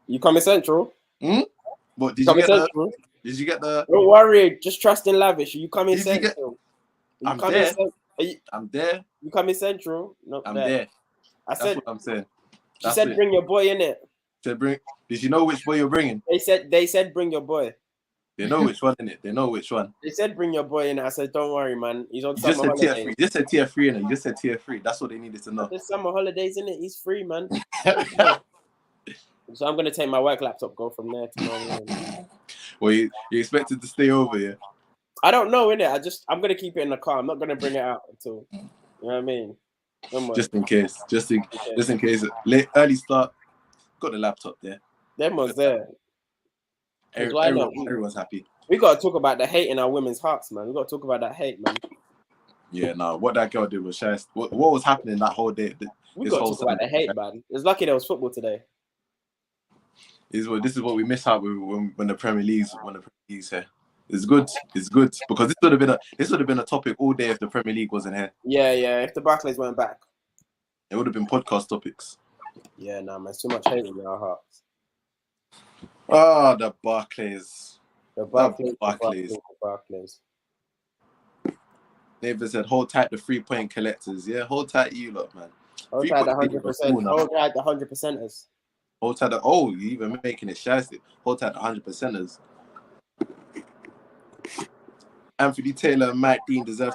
You coming Central? What You coming Central? Did you get the? Don't worry, just trust in Lavish. Are you coming Did you get? Central? I'm there. You I'm there. you coming Central? Not I'm there. there. I That's said. what I'm saying. She said, "Bring your boy in it." To bring. Did you know which boy you're bringing? They said, "Bring your boy." They know which one in it. They know which one. They said, "Bring your boy in it." I said, "Don't worry, man. He's on You summer just said holidays." tier 3. You just said tier 3 in it. You just said tier 3. That's what they needed to know. There's summer holidays in it. He's free, man. So I'm gonna take my work laptop, go from there tomorrow morning. Well, you expected to stay over, yeah? I don't know, innit? I'm gonna keep it in the car. I'm not gonna bring it out until, you know what I mean? Just in case. Just in case. Late early start. Got the laptop there. Them was there. Everyone's happy. We gotta talk about the hate in our women's hearts, man. We gotta talk about that hate, man. Yeah, no. What that girl did was just what was happening that whole day. We gotta talk about the hate, man. It's lucky there was football today. This is what we miss out with when the Premier League's here. It's good because this would have been a topic all day if the Premier League wasn't here. Yeah. If the Barclays went back, it would have been podcast topics. Yeah, no, man. Too much hate in our hearts. Ah, the Barclays. The Barclays. David said, "Hold tight the 3-point collectors." Yeah, hold tight you lot, man. Hold tight the 100%. Hold tight the 100%ers. Hold tight the you're even making it shasty. Hold tight the 100%ers. Anthony Taylor and Mike Dean deserve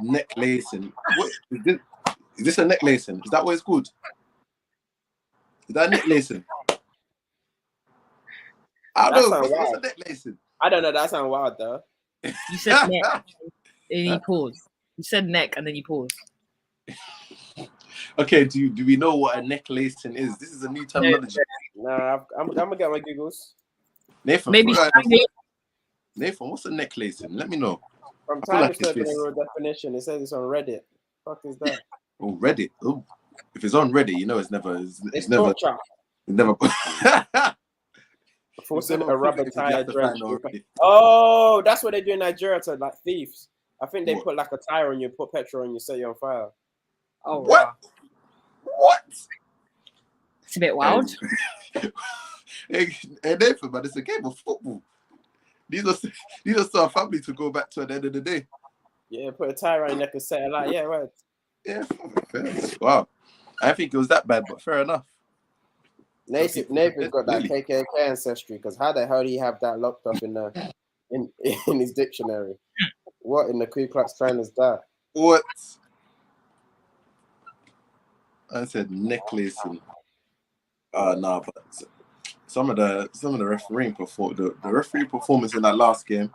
neck lacing. What is this a neck lacing? Is that what it's called? Is that neck lacing? I don't know. What's a neck lacing? I don't know. That sounds wild though. You said neck and you paused. You said neck and then you paused. Okay, do we know what a neck lacing is? This is a new terminology. Nah, I'm gonna get my Googles. Nathan, maybe Nathan, what's a neck lacing? Let me know. From time to a definition, it says it's on Reddit. What the fuck is that? Oh, Reddit. Oh, if it's on Reddit, you know it's never. It's never. Forcing a rubber tire drench. Oh, that's what they do in Nigeria to like thieves. I think they put like a tire on you, put petrol on you, set you on fire. Oh, what? Wow. What? It's a bit wild. Hey, Nathan, man, it's a game of football. These are still family to go back to at the end of the day. Yeah, put a tire on your neck and set it like, yeah, right. Yeah, fair. Wow. I think it was that bad, but fair enough. Nathan's got that KKK ancestry, because how the hell do you have that locked up in his dictionary? What in the Ku Klux Klan is that? What? I said necklacing. No, but some of the refereeing the referee performance in that last game.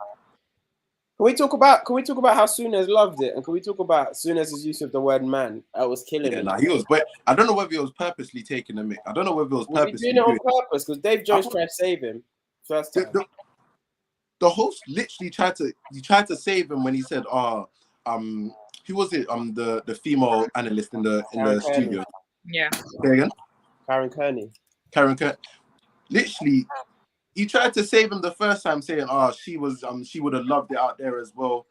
Can we talk about how Souness loved it, and can we talk about Souness's use of the word "man"? I was killing him. He was. But I don't know whether he was purposely taking a mic. I don't know whether it was purposely doing it on purpose, because Dave Jones tried to save him first time. The host literally tried to save him when he said, who was it? The female analyst in the studio. Yeah. Say again? Karen Kearney. Literally, he tried to save him the first time, saying, she would have loved it out there as well.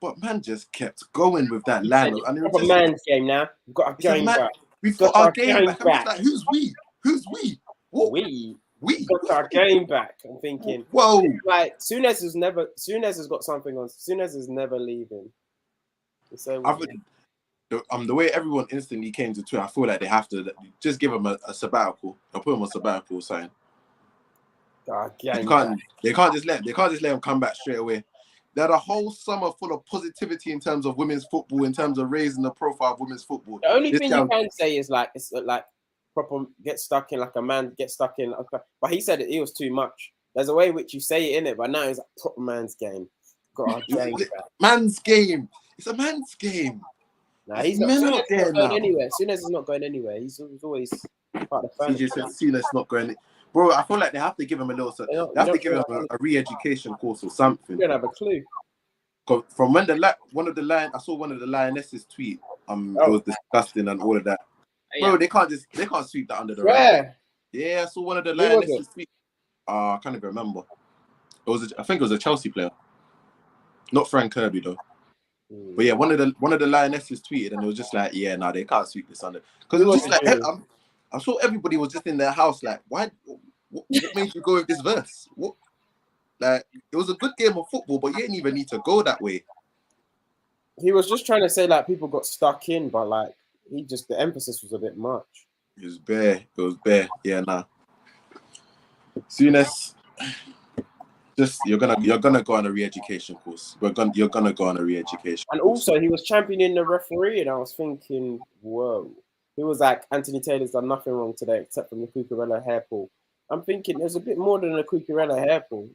But man just kept going with that line. And it's a man's game now. We've got our game back. We've got our game back. I'm just like, who's we? Who's we? What? We got our game back. I'm thinking, whoa! Like Souness has got something on. Souness is never leaving. So the way everyone instantly came to Twitter, I feel like they have to just give him a sabbatical. I'll put him on sabbatical sign. They can't just let him come back straight away. They had a whole summer full of positivity in terms of women's football, in terms of raising the profile of women's football. The only thing you can say is like it's like proper get stuck in like a man get stuck in. But he said it was too much. There's a way in which you say it in it, but now it's a proper man's game. Got our game back. Man's game. It's a man's game. Nah, he's not going anywhere. Souness is not going anywhere. He's always part of the family. CJ said Souness not going. Bro, I feel like they have to give him a little. They have to give him a re-education course or something. You don't have a clue. From when I saw one of the Lionesses tweet. It was disgusting and all of that. Yeah. Bro, they can't sweep that under the rug. Yeah, I saw one of the Lionesses tweet. I can't even remember. I think it was a Chelsea player, not Frank Kirby though. But yeah, one of the Lionesses tweeted, and it was just like, they can't sweep this under, because it was just like I'm sure everybody was just in their house like, why? What made you go with this verse? What? Like, it was a good game of football, but you didn't even need to go that way. He was just trying to say like people got stuck in, but like the emphasis was a bit much. It was bare. It was bare. Yeah, nah. Soon as just you're gonna go on a re-education course. You're gonna go on a re-education. And course. also he was championing the referee, and I was thinking, whoa. He was like, Anthony Taylor's done nothing wrong today except from the Cucurella hair pull. I'm thinking there's a bit more than a Cucurella hair pull.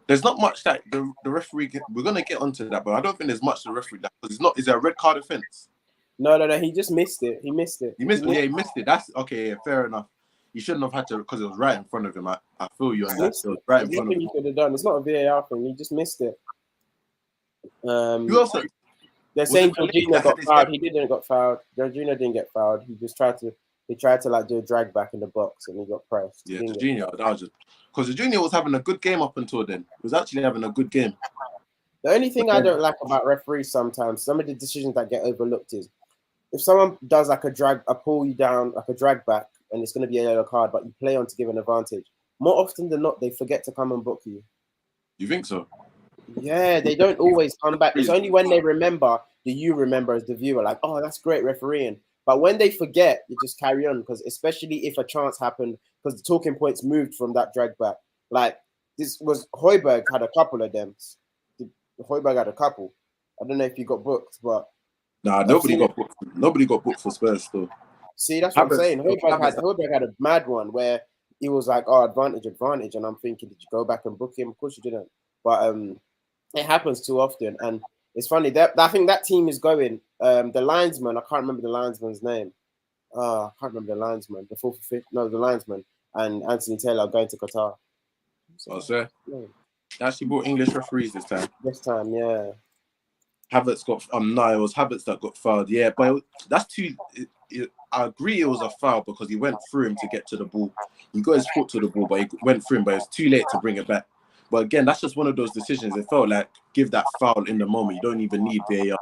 There's not much that the referee. We're gonna get onto that, but I don't think there's much the referee that because it's not. Is there a red card offense? No. He just missed it. He missed it. He missed it. That's okay. Yeah, fair enough. You shouldn't have had to because it was right in front of him. I feel you on that. It was right in front of him. You could have done. It's not a VAR thing. He just missed it. Who else? They're saying Jorginho got fouled. He didn't get fouled. Jorginho didn't get fouled. He just tried to. He tried to like do a drag back in the box and he got pressed. Yeah, Jorginho. That was just because Jorginho was having a good game up until then. He was actually having a good game. The only thing I don't like about referees sometimes, some of the decisions that get overlooked is if someone does like a pull you down, like a drag back, and it's going to be a yellow card, but you play on to give an advantage. More often than not, they forget to come and book you. You think so? Yeah, they don't always come back. It's only when they remember do you remember as the viewer, like, oh, that's great refereeing. But when they forget, you just carry on because especially if a chance happened, because the talking points moved from that drag back. Like this was Højbjerg had a couple of them. Højbjerg had a couple. I don't know if you got booked, but nobody got booked. Nobody got booked for Spurs still. See, that's what I'm saying. Højbjerg had a mad one where he was like, "Oh, advantage," and I'm thinking, did you go back and book him? Of course you didn't. But it happens too often, and it's funny that I think that team is going. The linesman, I can't remember the linesman's name. I can't remember the linesman. The fourth or fifth, no, the linesman and Anthony Taylor are going to Qatar. So, sir, they actually brought English referees this time. This time, yeah. Havertz got no, it was Havertz that got fouled. Yeah, but that's too. I agree, it was a foul because he went through him to get to the ball. He got his foot to the ball, but he went through him. But it's too late to bring it back. But again, that's just one of those decisions. It felt like give that foul in the moment. You don't even need VAR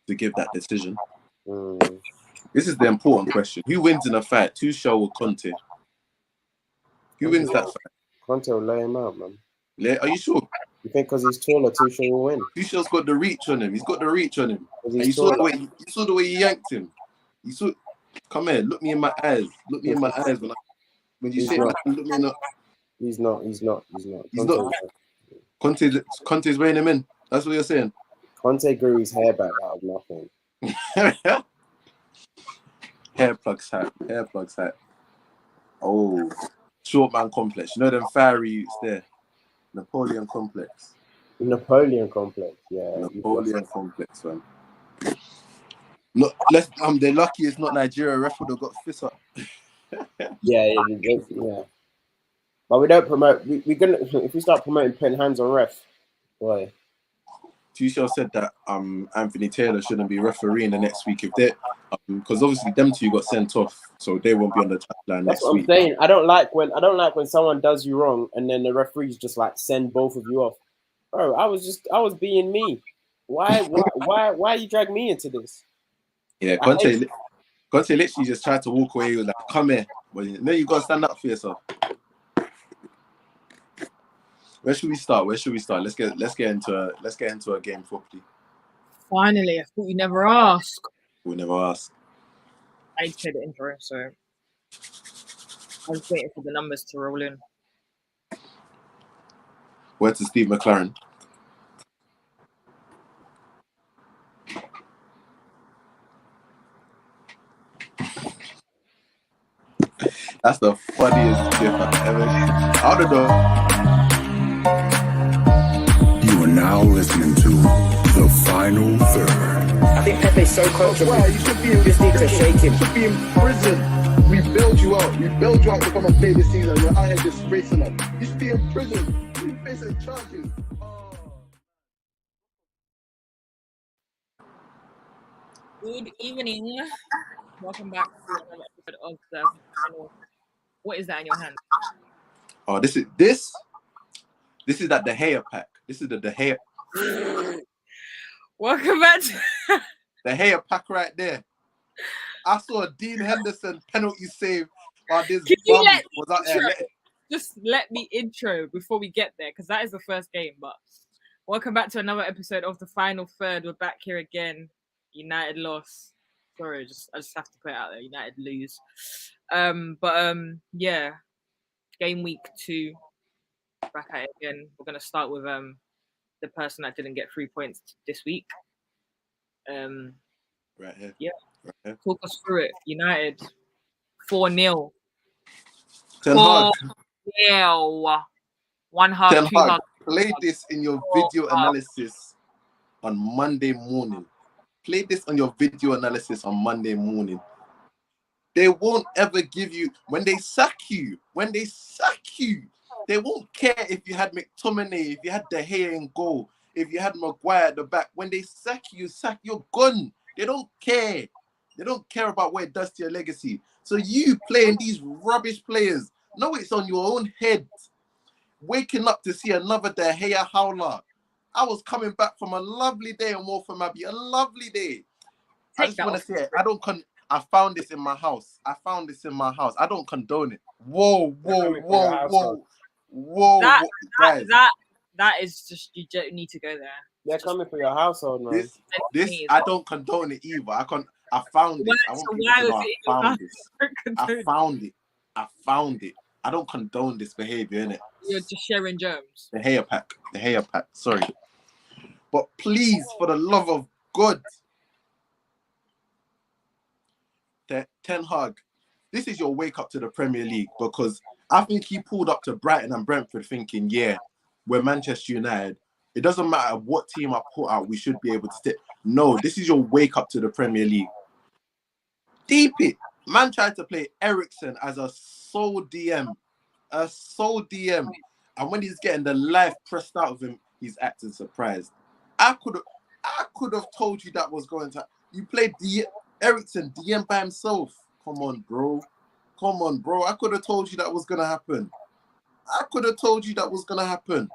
to give that decision. This is the important question: who wins in a fight, Tuchel or Conte? Who wins that fight? Conte will lay him out, man. Are you sure? You think because he's taller, Tuchel will win? Tuchel's got the reach on him. He's got the reach on him. You saw the way he yanked him. You saw. Come here, look me in my eyes. Look me in my eyes when you say that. Look me in the. He's not. Conte's weighing him in. That's what you're saying. Conte grew his hair back out of nothing. Hair plugs hat. Oh, short man complex. You know them fiery youths there. Napoleon complex, yeah. Napoleon complex, man. Look, they're lucky it's not Nigeria. Ref would have got fist up. yeah. But we don't promote. We're gonna if we start promoting putting hands on ref, boy. Tuchel said that Anthony Taylor shouldn't be refereeing the next week if they because obviously them two got sent off, so they won't be on the touchline next week. That's what I'm saying. I don't like when someone does you wrong and then the referees just like send both of you off. Bro, I was being me. Why you drag me into this? Yeah, Conte literally just tried to walk away. He was like, "Come here," but no, you gotta stand up for yourself. Where should we start? Let's get into a game properly. Finally, I thought you never asked. We never asked. I did the intro, so I was waiting for the numbers to roll in. Where to Steve McLaren? That's the funniest clip I've ever seen. I don't know. You are now listening to The Final Third. I think Pepe's so comfortable. Wow, you should be in just need to shake him. You should be in prison. We bailed you out. We bailed you out to come and play this season. You're out here disgracing us. You should be in prison. You're facing charges. Good evening. Welcome back to another episode of The Final. What is that in your hand? Oh, this is that De Gea pack. This is the De Gea. Welcome back to the hair pack right there. I saw a Dean Henderson penalty save. This Can you bum let was out there. just let me intro before we get there, because that is the first game. But welcome back to another episode of the Final Third. We're back here again. United lost. Sorry, I just have to put it out there. United lose. Yeah. Game week 2. Back at it again. We're gonna start with the person that didn't get 3 points this week. Right here. Yeah. Right here. Talk us through it. United 4-0. Ten Hag. 4-0. 1 half, Ten 2 Hag. half. Play this in your video analysis on Monday morning. Play this on your video analysis on Monday morning. They won't ever give you, when they sack you, they won't care if you had McTominay, if you had De Gea in goal, if you had Maguire at the back. When they sack you, you're gone. They don't care. They don't care about what it does to your legacy. So you playing these rubbish players, no, it's on your own head. Waking up to see another De Gea howler. I was coming back from a lovely day on Waltham Abbey, a lovely day. I just want to say, I found this in my house. I don't condone it. Whoa, guys. That is just, you don't need to go there. They're coming for your household, man. This I don't condone it either. I found this. I found it. I don't condone this behavior, innit? You're just sharing germs. The hair pack. Sorry. But please, for the love of God, Ten Hag, this is your wake up to the Premier League, because I think he pulled up to Brighton and Brentford thinking, yeah, we're Manchester United. It doesn't matter what team I put out, we should be able to stick. No, this is your wake up to the Premier League. Deep it. Man tried to play Ericsson as a sole DM. And when he's getting the life pressed out of him, he's acting surprised. I could have told you that was going to. You played Ericsson DM by himself. Come on, bro. I could have told you that was going to happen.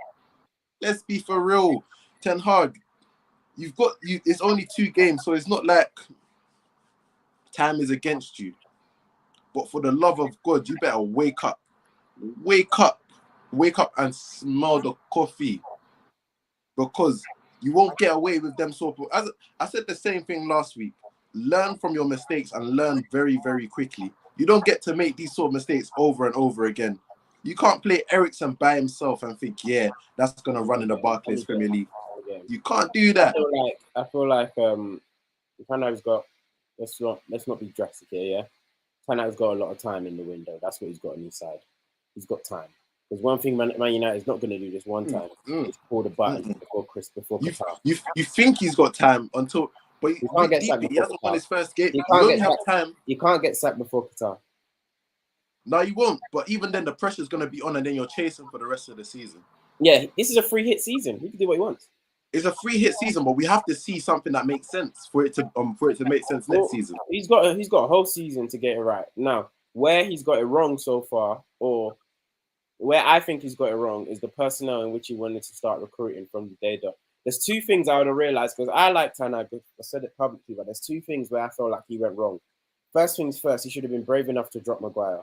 Let's be for real. Ten Hag, it's only 2 games, so it's not like time is against you. But for the love of God, you better wake up. Wake up and smell the coffee. Because you won't get away with them sort of. As I said the same thing last week. Learn from your mistakes and learn very, very quickly. You don't get to make these sort of mistakes over and over again. You can't play Ericsson by himself and think, yeah, that's going to run in the Barclays Premier League. You can't do that. I feel like Ten Hag's got, let's not be drastic here, yeah? Ten Hag's got a lot of time in the window. That's what he's got on his side. He's got time. Because one thing Man United is not going to do this one time is pull the button before Qatar. You think he's got time until... But he can't get sacked. He hasn't won his first game. You can't get sacked before Qatar. No, you won't. But even then, the pressure's going to be on, and then you're chasing for the rest of the season. Yeah, this is a free hit season. He can do what he wants. It's a free hit season, but we have to see something that makes sense for it to make sense next season. He's got a whole season to get it right. Now, where he's got it wrong so far, or where I think he's got it wrong, is the personnel in which he wanted to start recruiting from the day dot. There's 2 things I would have realized, because I like Ten Hag. I said it publicly, but there's 2 things where I felt like he went wrong. First things first, he should have been brave enough to drop Maguire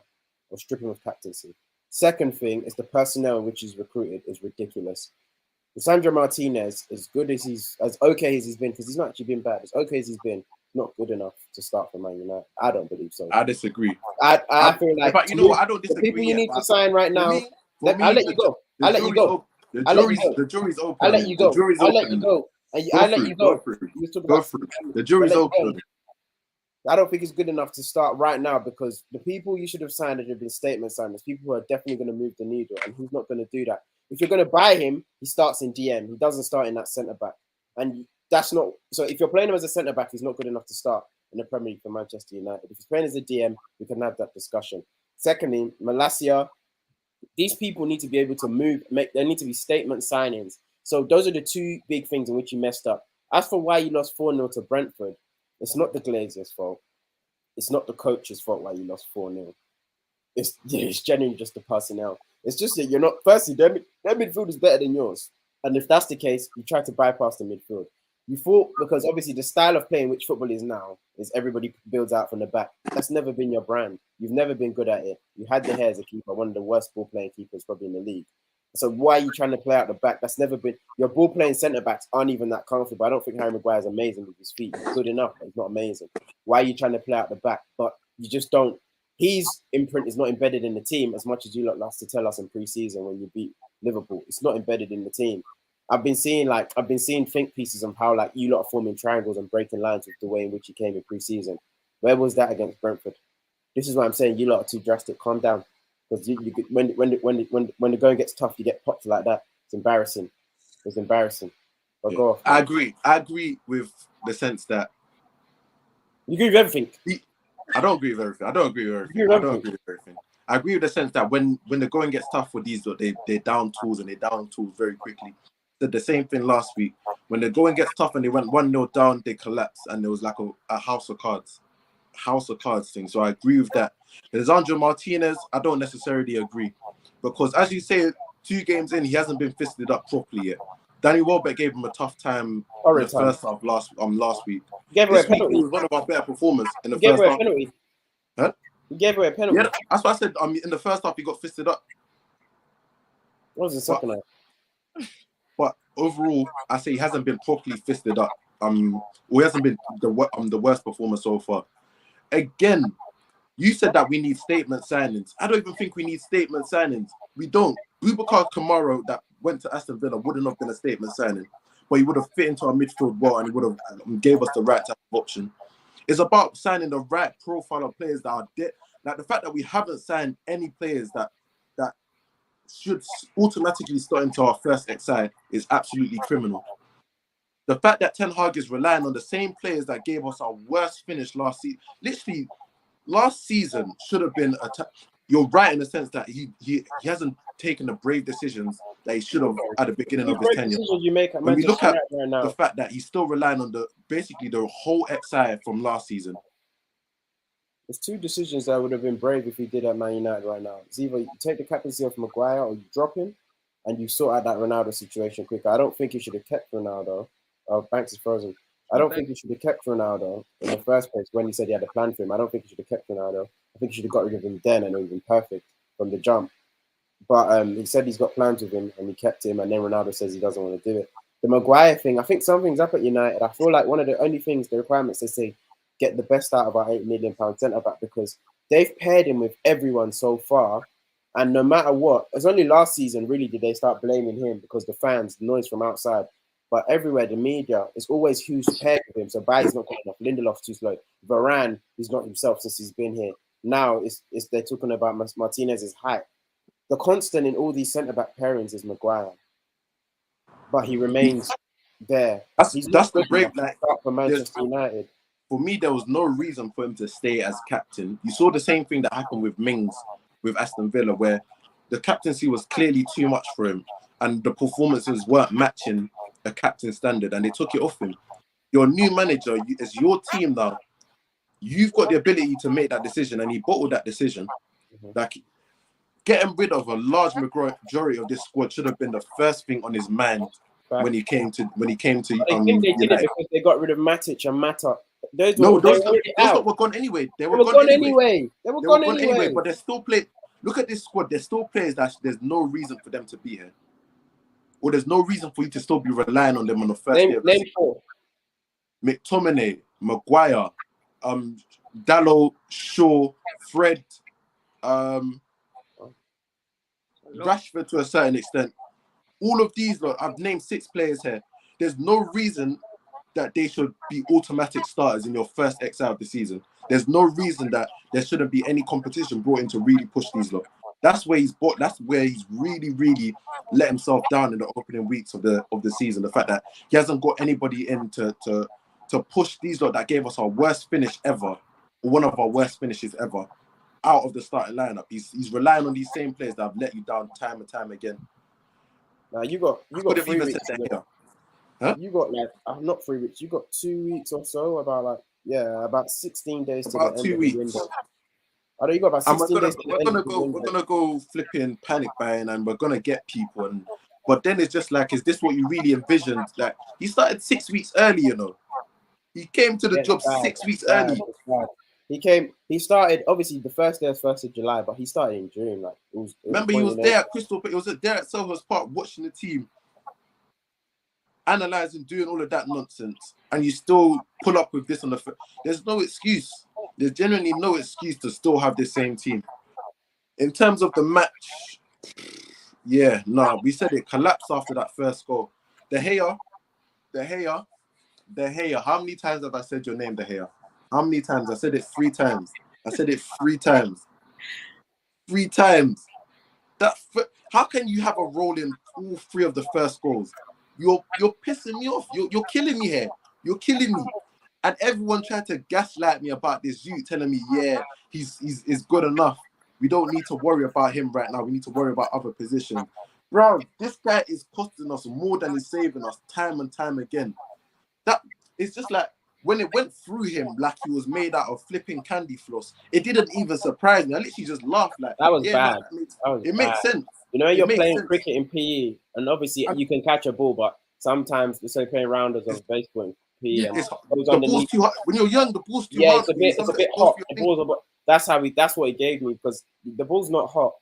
or strip him of captaincy. Second thing is the personnel in which he's recruited is ridiculous. Sandro Martinez, as okay as he's been, because he's not actually been bad, as okay as he's been, not good enough to start for Man United. I don't believe so. I disagree. I feel like, but you know what? I don't disagree. The people you need to sign right now. I'll let you go. The jury's open. I'll let you go. I'll let you go. Go through. The jury's open. I don't think it's good enough to start right now, because the people you should have signed have been statement signers, people who are definitely going to move the needle, and he's not going to do that. If you're going to buy him, he starts in DM. He doesn't start in that centre back, and that's not. So if you're playing him as a centre back, he's not good enough to start in the Premier League for Manchester United. If he's playing as a DM, we can have that discussion. Secondly, Malacia, these people need to be able to move. There need to be statement signings. So those are the 2 big things in which you messed up. As for why you lost 4-0 to Brentford, it's not the Glazers' fault. It's not the coach's fault why you lost 4-0. It's genuinely just the personnel. It's just that you're not. Firstly, their midfield is better than yours, and if that's the case, you try to bypass the midfield. You thought, because obviously the style of playing which football is now is everybody builds out from the back. That's never been your brand. You've never been good at it. You had De Gea as a keeper, one of the worst ball playing keepers probably in the league. So why are you trying to play out the back? That's never been your ball playing centre backs aren't even that comfortable. I don't think Harry Maguire is amazing with his feet. He's good enough, but he's not amazing. Why are you trying to play out the back? But you just don't. His imprint is not embedded in the team as much as you lot last to tell us in pre-season when you beat Liverpool. It's not embedded in the team. I've been seeing think pieces of how like you lot are forming triangles and breaking lines with the way in which you came in pre-season. Where was that against Brentford? This is why I'm saying you lot are too drastic. Calm down, because when the going gets tough, you get popped like that. It's embarrassing. It's embarrassing. But go off. I agree with the sense that you agree with everything. I don't agree with everything. I agree with the sense that when the going gets tough for these, they down tools and they down tools very quickly. Did the same thing last week. When the going gets tough and they went 1-0 down, they collapsed and there was like a house of cards thing. So I agree with that. Lisandro Martinez, I don't necessarily agree, because as you say, 2 games in, he hasn't been fisted up properly yet. Danny Welbeck gave him a tough time in the first half last week. He gave away a penalty. He was one of our better performers in the first half. Huh? He gave away a penalty. Yeah, that's what I said. In the first half, he got fisted up. What was the second half? But overall, I say he hasn't been properly fisted up. Or he hasn't been the worst performer so far. Again, you said that we need statement signings. I don't even think we need statement signings. We don't. Boubacar Kamara that went to Aston Villa wouldn't have been a statement signing, but he would have fit into our midfield well and he would have gave us the right type of option. It's about signing the right profile of players that are dead. Like the fact that we haven't signed any players that should automatically start into our first side is absolutely criminal. The fact that Ten Hag is relying on the same players that gave us our worst finish last season, literally last season should have been you're right in the sense that he hasn't taken the brave decisions that he should have at the beginning of his tenure. When we look at the fact that he's still relying on basically the whole side from last season. There's 2 decisions that would have been brave if he did at Man United right now. It's either you take the captaincy off Maguire or you drop him and you sort out that Ronaldo situation quicker. I don't think he should have kept Ronaldo. Banks is frozen. I don't think he should have kept Ronaldo in the first place when he said he had a plan for him. I don't think he should have kept Ronaldo. I think he should have got rid of him then and it would have been perfect from the jump. But he said he's got plans with him and he kept him, and then Ronaldo says he doesn't want to do it. The Maguire thing, I think something's up at United. I feel like one of the only things, the requirements they say, get the best out of our £8 million centre-back, because they've paired him with everyone so far, and no matter what, it's only last season really did they start blaming him because the fans, the noise from outside, but everywhere, the media, it's always who's paired with him. So Baye's not good enough, Lindelof's too slow, Varane, he's not himself since he's been here. Now it's they're talking about Martinez's height. The constant in all these centre-back pairings is Maguire, but he remains there. That's the break. Like for Manchester United. For me, there was no reason for him to stay as captain. You saw the same thing that happened with Mings with Aston Villa, where the captaincy was clearly too much for him and the performances weren't matching a captain standard and they took it off him. Your new manager, it's your team now. You've got the ability to make that decision, and he bottled that decision. Like, getting rid of a large majority of this squad should have been the first thing on his mind when he came to. I think they did it because they got rid of Matic and Mata. Those were gone anyway. They were gone anyway. But they're still playing. Look at this squad. There's still players that there's no reason for them to be here, or there's no reason for you to still be relying on them on the first day. Name 4: McTominay, Maguire, Dalot, Shaw, Fred, Rashford to a certain extent. All of these, look, I've named 6 players here. There's no reason that they should be automatic starters in your first XI of the season. There's no reason that there shouldn't be any competition brought in to really push these lot. That's where he's really, really let himself down in the opening weeks of the season. The fact that he hasn't got anybody in to push these lot that gave us our worst finish ever, or one of our worst finishes ever, out of the starting lineup. He's relying on these same players that have let you down time and time again. Now you got 3 weeks. Huh? You got not 3 weeks. You got 2 weeks or so. About 16 days to about the 2 end weeks. of the window. I know you got about 16 days. We're gonna go flipping panic buying, and we're gonna get people, and But then it's just like, is this what you really envisioned? Like, he started 6 weeks early, you know. He came to the job 6 weeks early. He started, obviously, the first day was 1st of July, but he started in June. Like, remember, he was there at Crystal, he was there at Selhurst Park watching the team, analysing, doing all of that nonsense, and you still pull up with this on the... There's no excuse. There's genuinely no excuse to still have this same team. In terms of the match, yeah, no, we said it collapsed after that first goal. De Gea. How many times have I said your name, De Gea? How many times? I said it 3 times. I said it 3 times. 3 times. How can you have a role in all 3 of the first goals? You're pissing me off. You're killing me here. You're killing me. And everyone tried to gaslight me about this youth, telling me, yeah, he's good enough. We don't need to worry about him right now. We need to worry about other positions. Bro, this guy is costing us more than he's saving us time and time again. That it's just like when it went through him like he was made out of flipping candy floss, it didn't even surprise me. I literally just laughed like that was bad. It makes sense. You know, you're playing cricket in PE, and obviously you can catch a ball, but sometimes they're playing rounders of baseball in PE. Yeah, and the ball's too hard. When you're young, the ball's too hard. It's a bit hot. The ball's that's what it gave me, because the ball's not hot.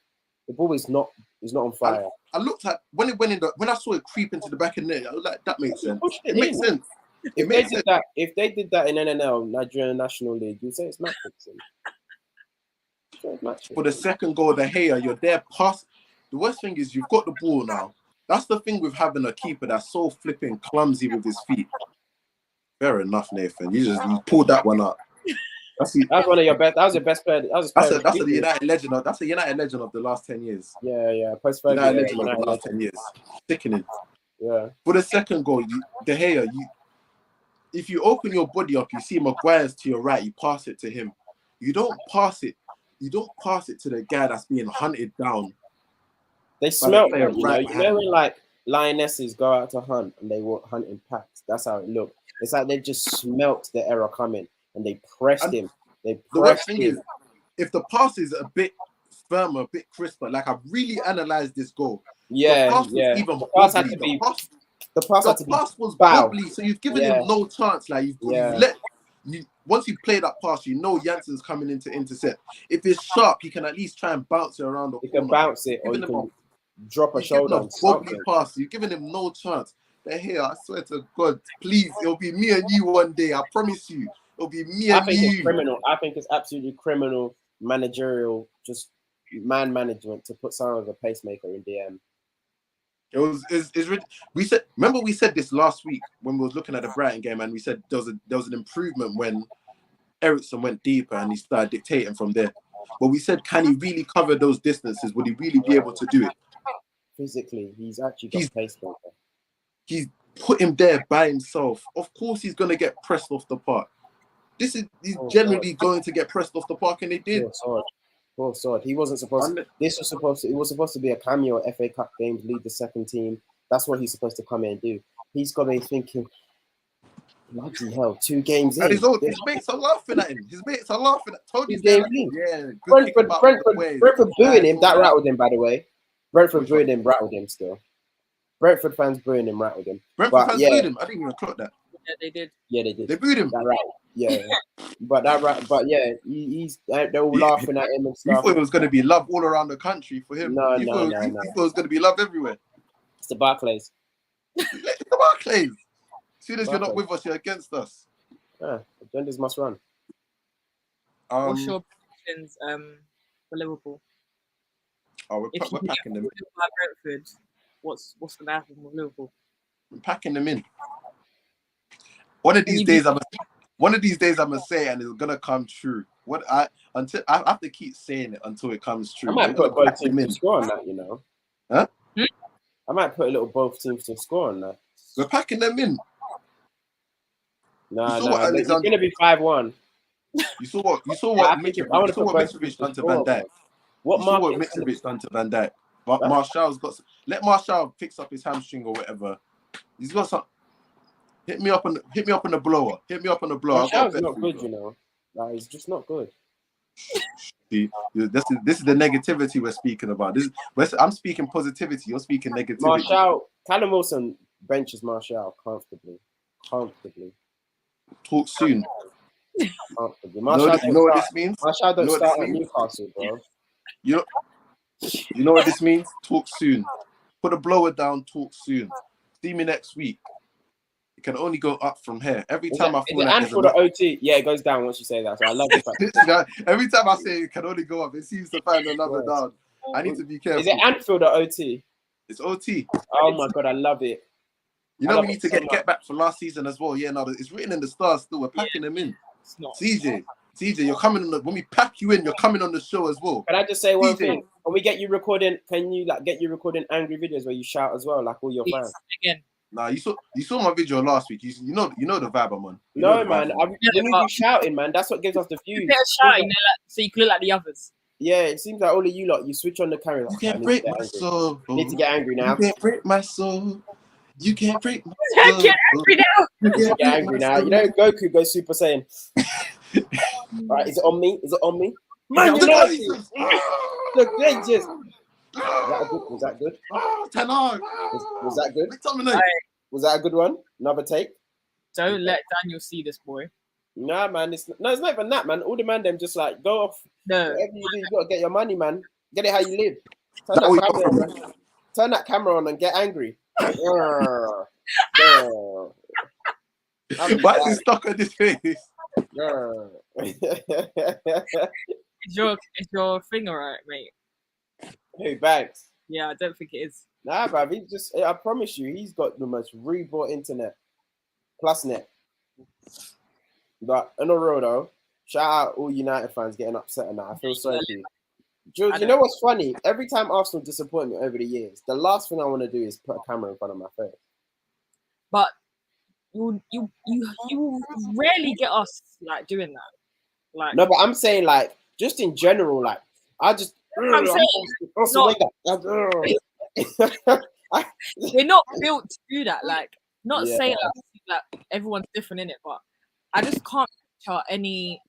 The ball is not on fire. I looked at when it went in when I saw it creep into the back of the net, I was like, that makes sense. It makes sense. If they did that in NNL, Nigerian National League, you'd say it's match fixing. For the second goal, De Gea, you're there past. The worst thing is you've got the ball now. That's the thing with having a keeper that's so flipping clumsy with his feet. Fair enough, Nathan. You pulled that one up. That's one of your best. That was your best player. That's a United legend. That's a United legend of the last 10 years. Yeah. United legend of the last 10 years. Sickening. Yeah. For the second goal, De Gea, if you open your body up, you see Maguire's to your right. You pass it to him. You don't pass it. You don't pass it to the guy that's being hunted down. They smelt it. You know when like lionesses go out to hunt and they were hunting packs. That's how it looked. It's like they just smelt the error coming. And they pressed him. The worst thing is, if the pass is a bit firmer, a bit crisper, like I've really analysed this goal. Yeah, the pass had to be. The pass was bubbly, so you've given him no chance. Like once you play that pass, you know Jansen's coming in to intercept. If it's sharp, he can at least try and bounce it around the corner. He can bounce it, or you can drop a shoulder. Bubbly pass. You've given him no chance. They're here. I swear to God, please, it'll be me and you one day. I promise you. It'll be me and you. It's criminal. I think it's absolutely criminal managerial, just man management to put someone as a pacemaker in DM. We said this last week when we was looking at the Brighton game, and we said there was an improvement when Eriksen went deeper and he started dictating from there. But we said, can he really cover those distances? Would he really be able to do it? Physically, he's actually got a pacemaker. He's put him there by himself. Of course, he's going to get pressed off the park. He's generally going to get pressed off the park, and they did. Poor Sword. He wasn't supposed to. It was supposed to be a cameo at FA Cup games, lead the second team. That's what he's supposed to come in and do. He's got me thinking, bloody hell, 2 games in. And his mates are laughing at him. Told you, yeah. Brentford booing him. That rattled him, by the way. Brentford booing him, rattled him still. Brentford fans booing him, rattled him. Brentford fans booed him. I didn't even clock that. Yeah, they did. Yeah, they did. They booed him. That rattled. Yeah, they're all laughing at him and stuff. You thought it was going to be love all around the country for him. No. You thought it was going to be love everywhere. It's the Barclays. It's the Barclays. As soon as you're not with us, you're against us. Yeah, agendas must run. What's your predictions for Liverpool? Oh, we're packing them in. Brentford, what's going to happen with Liverpool? We're packing them in. One of these days, I'm gonna say, and it's gonna come true. I have to keep saying it until it comes true. I might put both teams to score on that, you know. Huh? I might put a little both teams to score on that. We're packing them in. No, it's gonna be 5-1. You saw what Mitrovic done to Van Dijk. What Mitrovic done to Van Dijk. Martial's got. Let Martial fix up his hamstring or whatever. He's got some. Hit me up on the blower. Martial's not good, you know. Like, he's just not good. See, this is the negativity we're speaking about. I'm speaking positivity. You're speaking negativity. Marshall, Callum Wilson benches Marshall comfortably. Talk soon. Comfortably. You know what this means? Marshall don't start at Newcastle, bro. You know what this means? Talk soon. Put a blower down. Talk soon. See me next week. It can only go up from here. Every time I feel like Anfield or OT? Yeah, it goes down once you say that. So I love the fact. Every time I say it can only go up, it seems to find another down. I need to be careful. Is it Anfield or OT? It's OT. Oh my god, I love it. You know we need to get back for last season as well. Yeah, no, it's written in the stars still. We're packing them in. It's not. CJ, you're coming on when we pack you in, you're coming on the show as well. Can I just say one thing? When we get you recording, can you get you recording angry videos where you shout as well, like all your fans? Again. Nah, you saw my video last week. You know the vibe I'm on. No, man. We need you shouting, man. That's what gives us the views. Shouting, so you can look like the others. Yeah, it seems like all of you lot, you switch on the camera. You can't break my soul. You need to get angry now. You can't break my soul. You can't break my soul. Get angry now. Get angry now. You know Goku goes Super Saiyan. Right, is it on me? Man, you know the glitches. Was that good? Oh, 10 hard. Was that good? McTominay. Was that a good one? Another take? Don't let Daniel see this, boy. Nah, man. It's not even that, man. All the man them just like go off. No. Whatever you do, you gotta get your money, man. Get it how you live. Turn that camera on and get angry. Why is he stuck on this face? Is your thing alright, mate? Hey, Banks. Yeah, I don't think it is. Nah, bruv. I promise you, he's got the most rebought internet. Plus net. But in a row though, shout out all United fans getting upset and that. I feel sorry for you. George, you know what's funny? Every time Arsenal disappoint me over the years, the last thing I want to do is put a camera in front of my face. But you rarely get us like doing that. Like no, but I'm saying like just in general, like I just I'm saying we're not built to do that. Like not saying like everyone's different in it, but I just can't picture any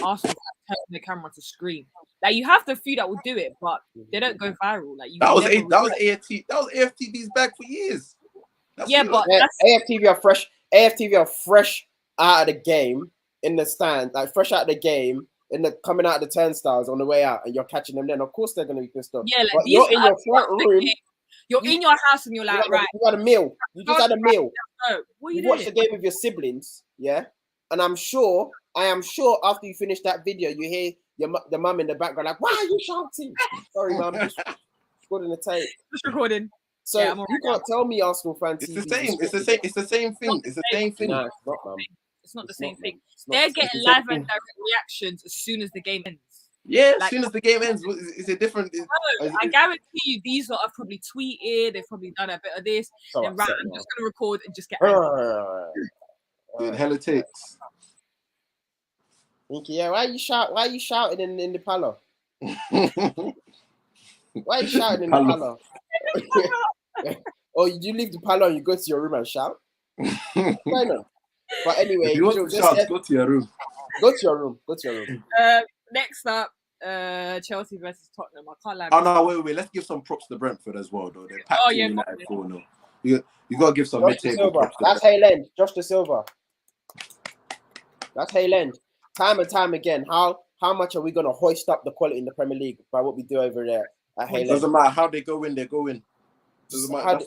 Arsenal turning the camera to scream. Like you have the few that will do it, but they don't go viral. Like that was AFTV's bag for years. But AFTV are fresh. AFTV are fresh out of the game in the stand, like fresh out of the game coming out of the turnstiles on the way out, and you're catching them. Then of course they're gonna be pissed off. Yeah, like but you're in your front room. You're in your house and you're like, right. You had a meal. You just had a meal. No, what are you watched the game with your siblings, yeah. And I am sure after you finish that video, you hear the mum in the background like, "Why are you shouting?" Sorry, mum, just recording the tape. Just recording. So you can't tell me Arsenal fans. It's the same. It's the same thing. It's the same thing. No, it's not, mum. It's not the same thing. They're getting live and direct reactions as soon as the game ends. Yeah, as soon as the game ends, is it different? I guarantee you, these lot have probably tweeted. They've probably done a bit of this. And right, I'm just gonna record and just get angry. Dude, hella takes. Yeah, why are you shouting in the parlor? Why are you shouting in the parlor? Or you leave the parlor and you go to your room and shout? Why not? But anyway, if you want to shout, go to your room. Go to your room. Next up, Chelsea versus Tottenham. I can't lie. Oh no, wait. Let's give some props to Brentford as well, though. They packed United 4-0. You gotta give some mid-table props. That's Hayland, Josh De Silva. That's Hayland. Time and time again. How much are we gonna hoist up the quality in the Premier League by what we do over there at Hayland? Doesn't matter how they go in, they go in. Doesn't matter.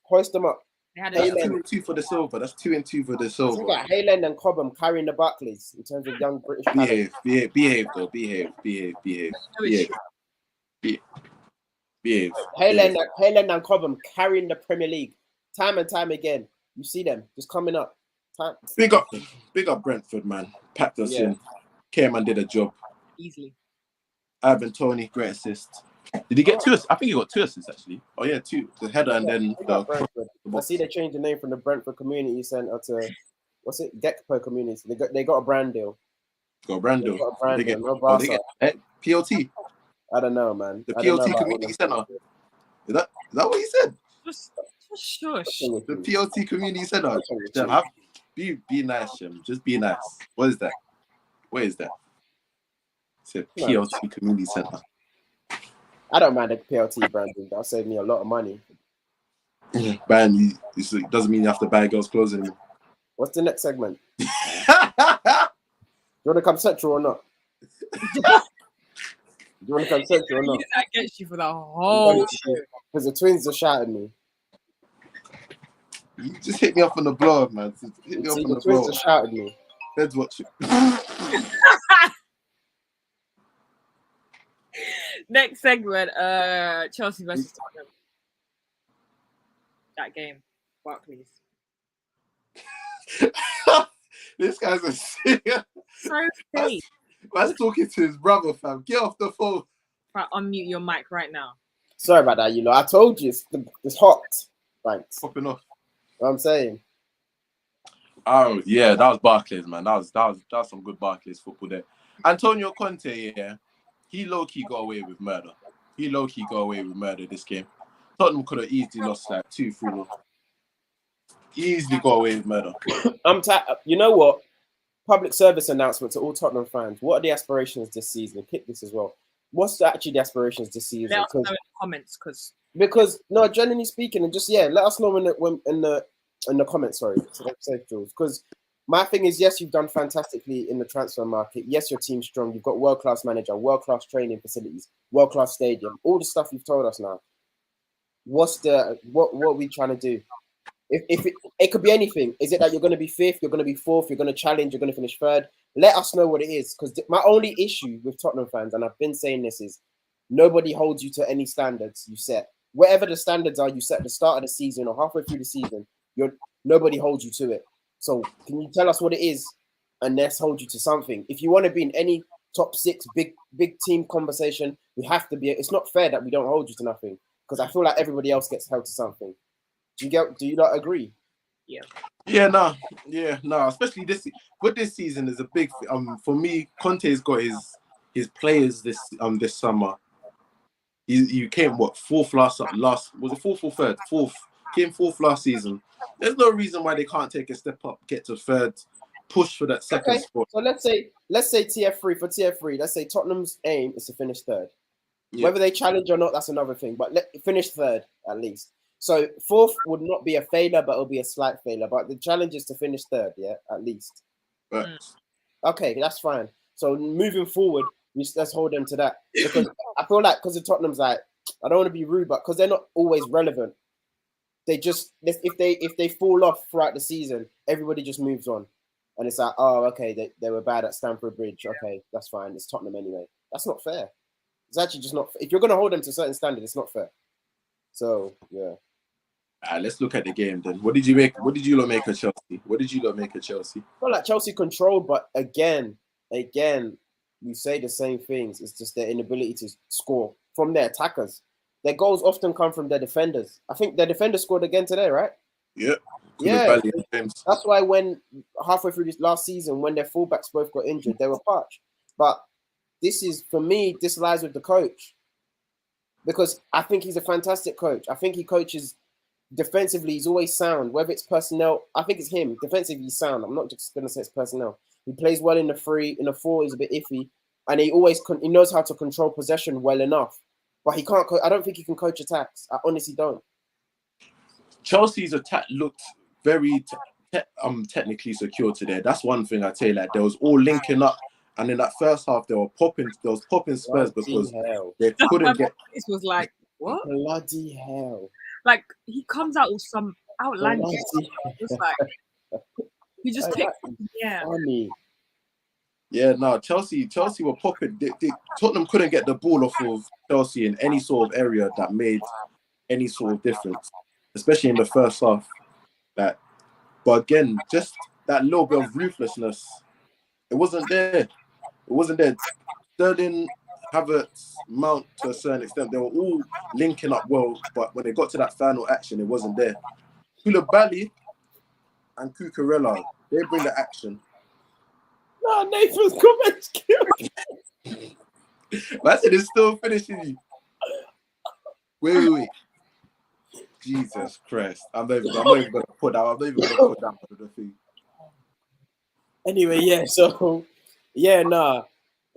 Hoist them up. That's 2-2 for the Silver. That's 2-2 for the Silver. You got Hayland and Cobham carrying the Barclays in terms of young British. Behave. Hayland and Cobham carrying the Premier League time and time again. You see them just coming up. Big up Brentford, man. Packed us in. K-Man did a job. Easily. Ivan Toney, great assist. Did he get 2 assists? I think he got 2 assists actually. Oh yeah, 2. The header and then I see they changed the name from the Brentford Community Centre to what's it? Gecko Community. They got a brand deal. Got a brand deal. They get POT. I don't know, man. The POT Community Centre. Is that what he said? Just shush. The POT Community Centre. Be nice, Jim. Just be nice. What is that? It's a PLT Community Centre. I don't mind the PLT branding. That'll save me a lot of money. Buying it doesn't mean you have to buy girls' clothes anymore. What's the next segment? You want to come central or not? You want to come central or not? That gets you for the whole show. Because the twins are shouting me. You just hit me up on the blog, man. Hit me up on the twins blog. are shouting me. Let's watch it. Next segment, Chelsea versus Tottenham. That game, Barclays. This guy's a singer. So fake. Man's talking to his brother, fam. Get off the phone. Right, unmute your mic right now. Sorry about that, I told you it's hot. Thanks. Popping off. What I'm saying. Oh yeah, that was Barclays, man. That was some good Barclays football there. Antonio Conte, yeah, he low key got away with murder. This game. Tottenham could have easily lost like 2-3. Easily got away with murder. You know what? Public service announcement to all Tottenham fans. What are the aspirations this season? Pick this as well. What's actually the aspirations this season? Let us know in the comments, because no, generally speaking, and just let us know in the comments. Sorry, because my thing is, yes, you've done fantastically in the transfer market. Yes, your team's strong. You've got world-class manager, world-class training facilities, world-class stadium. All the stuff you've told us now. What are we trying to do? If it could be anything. Is it that you're going to be fifth, you're going to be fourth, you're going to challenge, you're going to finish third? Let us know what it is. Because my only issue with Tottenham fans, and I've been saying this, is nobody holds you to any standards you set. Whatever the standards are you set at the start of the season or halfway through the season, nobody holds you to it. So can you tell us what it is, and let's hold you to something. If you want to be in any top 6 big team conversation, we have to be. It's not fair that we don't hold you to nothing, because I feel like everybody else gets held to something. Do you not agree? Yeah, no. Especially this season is a big for me. Conte's got his players this summer. You came fourth last was it fourth or third? Fourth. Came fourth last season. There's no reason why they can't take a step up, get to third, push for that second spot. So let's say TF3 for TF3. Let's say Tottenham's aim is to finish third. Yeah. Whether they challenge or not, that's another thing. But finish third at least. So fourth would not be a failure, but it'll be a slight failure. But the challenge is to finish third, at least. Right. Okay, that's fine. So moving forward, let's hold them to that. Because I feel like because of Tottenham's I don't want to be rude, but because they're not always relevant, they just if they fall off throughout the season, everybody just moves on. And it's like, oh, okay, they were bad at Stamford Bridge. Okay, that's fine. It's Tottenham anyway. That's not fair. It's actually just not. If you're going to hold them to a certain standard, it's not fair. So, yeah. Let's look at the game then. What did you lot make of Chelsea? Well, like Chelsea controlled, but again, we say the same things. It's just their inability to score from their attackers. Their goals often come from their defenders. I think their defender scored again today, right? Yeah. That's why when halfway through this last season, when their fullbacks both got injured, they were parched. But for me, this lies with the coach. Because I think he's a fantastic coach. I think he coaches defensively. He's always sound. Whether it's personnel, I think it's him. Defensively, he's sound. I'm not just going to say it's personnel. He plays well in the 3. In the 4, he's a bit iffy. And he knows how to control possession well enough. But he can't. I don't think he can coach attacks. I honestly don't. Chelsea's attack looked very technically secure today. That's one thing I'd say. Like they was all linking up, and in that first half they were popping Spurs because they couldn't get. This was like what? Bloody hell! Like he comes out with some outlandish. It's like he just takes. Funny. Yeah, no, Chelsea were popping. Tottenham couldn't get the ball off of Chelsea in any sort of area that made any sort of difference, especially in the first half. But again, just that little bit of ruthlessness, it wasn't there. Sterling, Havertz, Mount to a certain extent, they were all linking up well, but when they got to that final action, it wasn't there. Koulibaly and Cucurella, they bring the action. No, Nathan's comments killed. I said it's still finishing you. Wait. Jesus Christ. I'm not even going to put down the thing. Anyway, yeah, so, yeah, nah.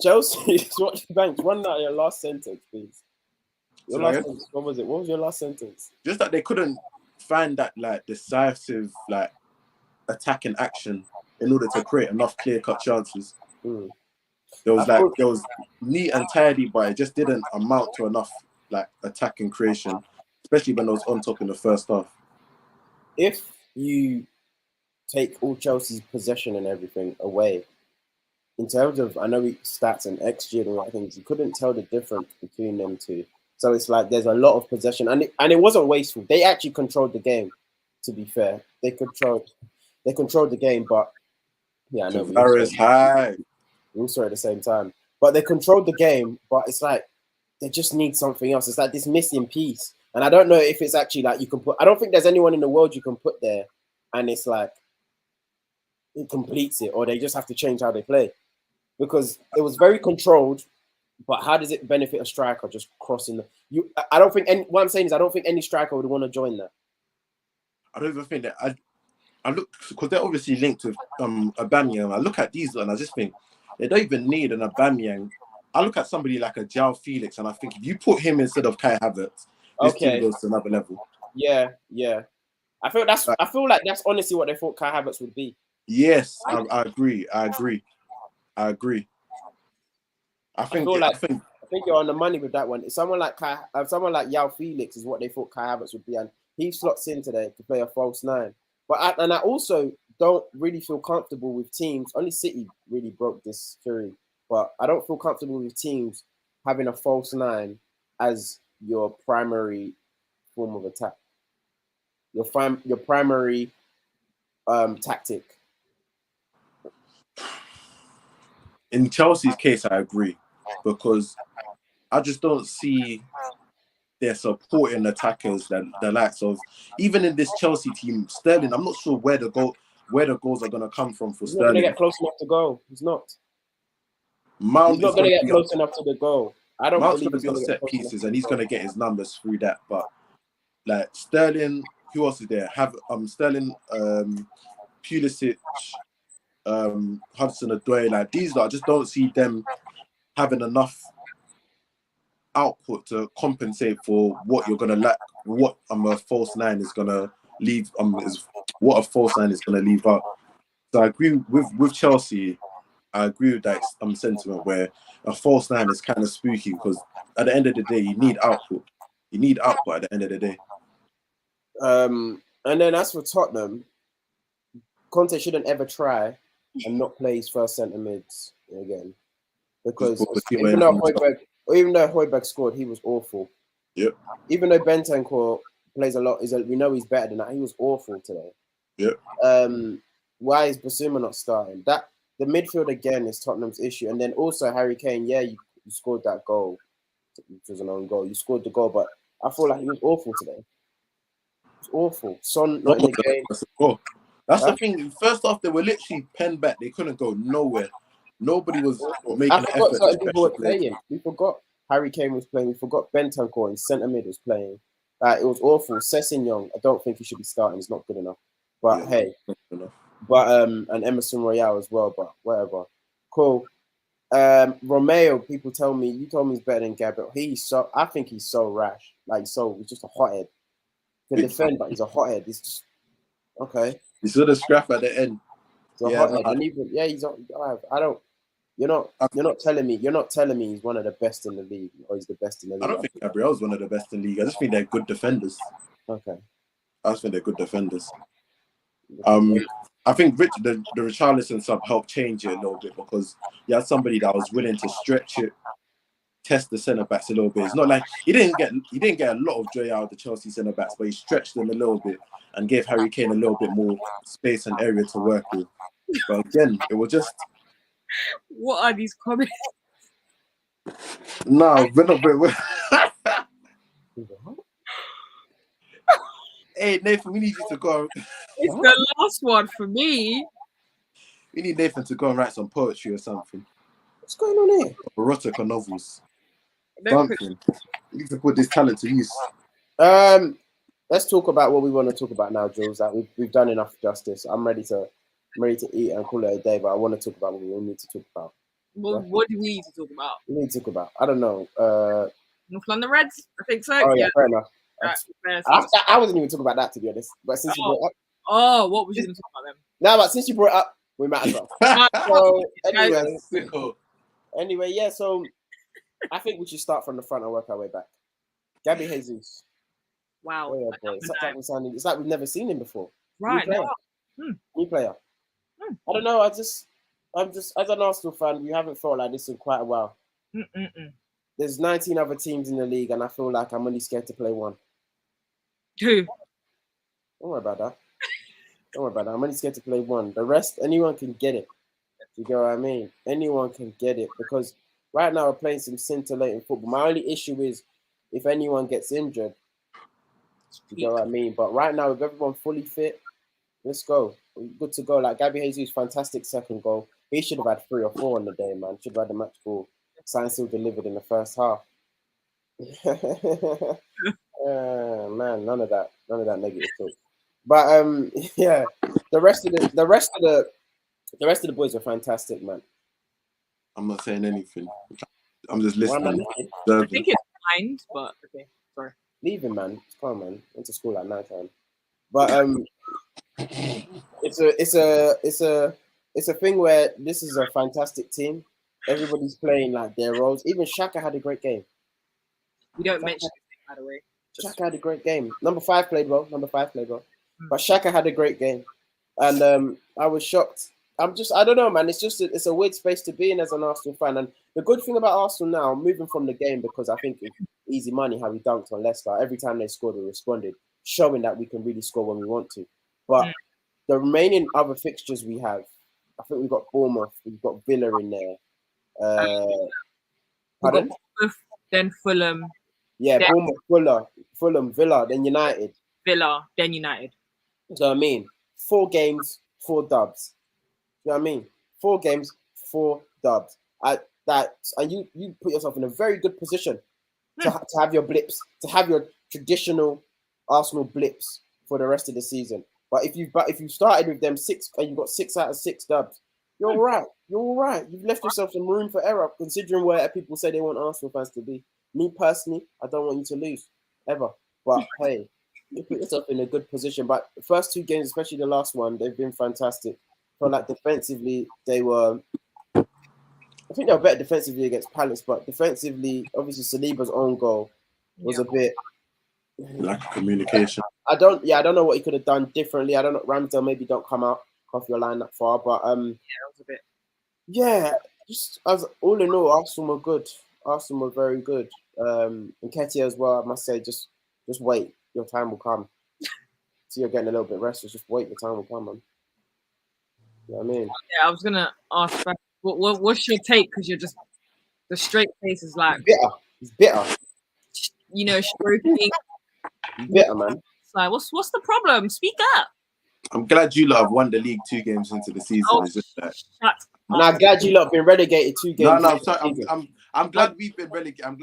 Chelsea, Banks, run out your last sentence, please. Your last Sorry? sentence, what was it? What was your last sentence? Just that they couldn't find that like decisive like attacking action in order to create enough clear-cut chances. Mm. There was neat and tidy, but it just didn't amount to enough like attacking creation, especially when it was on top in the first half. If you take all Chelsea's possession and everything away, in terms of, I know stats and XG and all that things, you couldn't tell the difference between them two. So it's like there's a lot of possession, and it wasn't wasteful. They actually controlled the game. To be fair, they controlled the game, but yeah, I know we also at the same time. But they controlled the game, but it's like they just need something else. It's like this missing piece, and I don't know if it's actually like you can put. I don't think there's anyone in the world you can put there, and it's like it completes it, or they just have to change how they play. Because it was very controlled, but how does it benefit a striker just crossing the? I don't think what I'm saying is I don't think any striker would want to join that. I don't even think that I look because they're obviously linked with Aubameyang. I look at these and I just think they don't even need an Aubameyang. I look at somebody like a João Felix and I think if you put him instead of Kai Havertz, this team goes to another level. Yeah. I feel like that's honestly what they thought Kai Havertz would be. Yes, I agree. I think you're on the money with that one. It's someone like João Felix is what they thought Kai Havertz would be, and he slots in today to play a false nine. But I also don't really feel comfortable with teams. Only City really broke this theory, but I don't feel comfortable with teams having a false nine as your primary form of attack. Your primary tactic. In Chelsea's case, I agree because I just don't see they're supporting attackers that the likes of even in this Chelsea team. Sterling, I'm not sure where the goals are going to come from for He's Sterling. He's not going to get close enough to goal. He's not. Mount he's not going to get close enough to the goal. I don't Mount's believe going to be on set pieces and he's going to get his numbers through that. But like Sterling, who else is there? Sterling, Pulisic, Hudson-Odoi, like these, I just don't see them having enough output to compensate for what you're gonna lack. What a false nine is gonna leave. What a false nine is gonna leave out. So I agree with Chelsea. I agree with that sentiment where a false nine is kind of spooky because at the end of the day, you need output. You need output at the end of the day. And then as for Tottenham, Conte shouldn't ever try and not play his first centre mids again because even though Højbjerg scored, he was awful. Yep. Even though Bentancur plays a lot, we know he's better than that. He was awful today. Yep. Why is Basuma not starting? That the midfield again is Tottenham's issue, and then also Harry Kane. Yeah, you scored that goal, which was an own goal. You scored the goal, but I feel like he was awful today. It was awful. Son not in the game. That's the thing. First off, they were literally penned back. They couldn't go nowhere. Nobody was making an effort. People were playing. We forgot Harry Kane was playing. We forgot Bentancur in centre mid was playing. It was awful. Sessegnon, I don't think he should be starting. He's not good enough. But hey, and Emerson Royale as well. But whatever. Cool. Romeo, people tell me you told me he's better than Gabriel. I think he's so rash. He's just a hothead. He can defend, but he's a hothead. He's just okay. You saw the scrap at the end. And even he's. I don't. You're not telling me he's one of the best in the league or he's the best in the league. I don't think Gabriel's one of the best in the league. I just think they're good defenders. Okay. I just think they're good defenders. I think the Richarlison sub helped change it a little bit because you had somebody that was willing to stretch it, test the centre backs a little bit. It's not like he didn't get a lot of joy out of the Chelsea centre backs, but he stretched them a little bit and gave Harry Kane a little bit more space and area to work with. But again, it was just. What are these comments? No, we're not. Hey, Nathan, we need you to go. It's the last one for me. We need Nathan to go and write some poetry or something. What's going on here? Erotica novels. Something. We need to put this talent to use. Let's talk about what we want to talk about now, Jules. We've done enough justice. I'm ready to eat and call it a day, but I want to talk about what we all need to talk about. What do we need to talk about? We need to talk about. I don't know. North London Reds. I think so. Oh yeah, fair enough. Right, I wasn't even talking about that, to be honest. But since you brought it up, what was you going to talk about them? no, but since you brought it up, we might as well. So anyway, yeah. So I think we should start from the front and work our way back. Gabby Jesus. Wow. Oh, yeah, boy. It's like we've never seen him before. Right. New player. I don't know. I'm just as an Arsenal fan, we haven't felt like this in quite a while. There's 19 other teams in the league, and I feel like I'm only scared to play one. Who? Don't worry about that. I'm only scared to play one. The rest, anyone can get it. You get what I mean? Anyone can get it because right now we're playing some scintillating football. My only issue is if anyone gets injured. You get what I mean? But right now, with everyone fully fit, let's go. We're good to go. Like Gabby Jesus, fantastic second goal. He should have had 3 or 4 on the day, man. Should have had the match ball. Sign still delivered in the first half. Man, none of that negative talk. But yeah, the rest of the boys are fantastic, man. I'm not saying anything. I'm just listening. I think it's blind, but okay, sorry. Leave him, man. Come on, man. Went to school at 9 time. But it's a thing where this is a fantastic team. Everybody's playing like their roles. Even Xhaka had a great game. We don't mention it, by the way. Xhaka had a great game. Number 5 played well. But Xhaka had a great game. And I was shocked. I don't know, man. It's a weird space to be in as an Arsenal fan. And the good thing about Arsenal now, moving from the game, because I think it's easy money how we dunked on Leicester. Every time they scored, we responded, showing that we can really score when we want to. But the remaining other fixtures we have, I think we've got Bournemouth, we've got Villa in there. Pardon? Then Fulham. Yeah, Bournemouth, Fulham, Villa, then United. You know what I mean? 4 games, 4 dubs. You know what I mean? 4 games, 4 dubs. And you put yourself in a very good position to have your blips, to have your traditional Arsenal blips for the rest of the season. But if you started with them 6 and you got 6 out of 6 dubs, you're all right. You're all right. You've left yourself some room for error, considering where people say they want Arsenal fans to be. Me personally, I don't want you to lose ever. But hey, you put yourself in a good position. But the first 2 games, especially the last one, they've been fantastic. Felt like defensively they were. I think they were better defensively against Palace, but defensively, obviously Saliba's own goal was a bit lack of communication. I don't know what he could have done differently. I don't know. Ramsdale maybe don't come out off your line that far, but that was a bit. Yeah, just as all in all, Arsenal were good. Arsenal were very good. And Nketiah as well. I must say, just wait. Your time will come. So you're getting a little bit restless. Just wait. Your time will come, man. You know what I mean? Yeah, I was gonna ask. What's your take? Because you're just the straight face is like bitter. It's bitter. You know, stroking. Bitter, man. It's like, what's the problem? Speak up. I'm glad you lot have won the league 2 games into the season. Oh, it's just that. And I'm glad you lot have been relegated 2 games. No, I'm sorry. I'm glad we've been relegated. I'm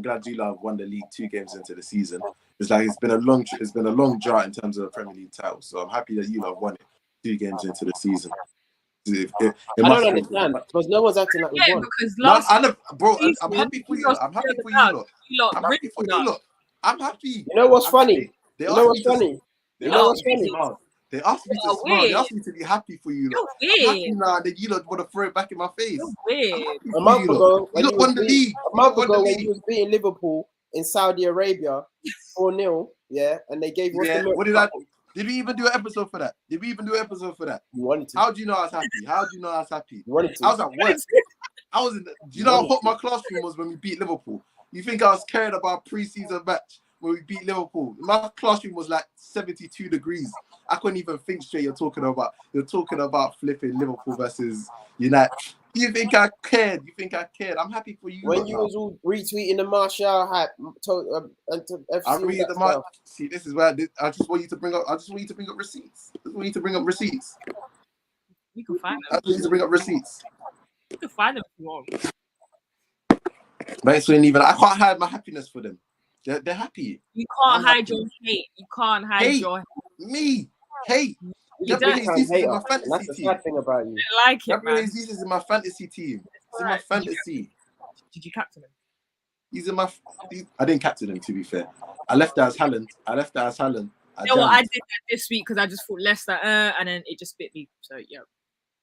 glad you lot have won the league 2 games into the season. It's like it's been a long drought in terms of the Premier League title. So I'm happy that you lot have won it 2 games into the season. I don't understand because no one's acting like we won. Because I'm happy for you. I'm happy for you lot. I'm happy for you lot. I'm happy. You know what's funny? They asked me They asked me to smile. They asked me to be happy for you lot. Happy now, then you lot want to throw it back in my face. A month ago, when you won the league. when you was beating Liverpool in Saudi Arabia 4-0, yeah, and they gave us Did we even do an episode for that? You wanted to. How do you know I was happy? You wanted to. I was at work. I was in do you know how hot my classroom was when we beat Liverpool? You think I was caring about pre-season match when we beat Liverpool? My classroom was like 72 degrees. I couldn't even think straight. You're talking about flipping Liverpool versus United. You think I cared? I'm happy for you. When you was all retweeting the Martial hype, I read the Martial. See, this is where I just want you to bring up. Receipts. You can find them. I just want you to bring up receipts. You can find them if you want. But I can't hide my happiness for them. They're happy. You can't hide your hate. You can't hide your me. Hate. Gabriel Jesus is in my fantasy That's the team. sad thing about you. I like it, Gabriel man. Jesus is in my fantasy team. He's in my fantasy. Did you captain him? He's in my. I didn't captain him, to be fair. I left that as Haaland. You know what? I did that this week because I just thought Leicester, and then it just bit me. So yeah,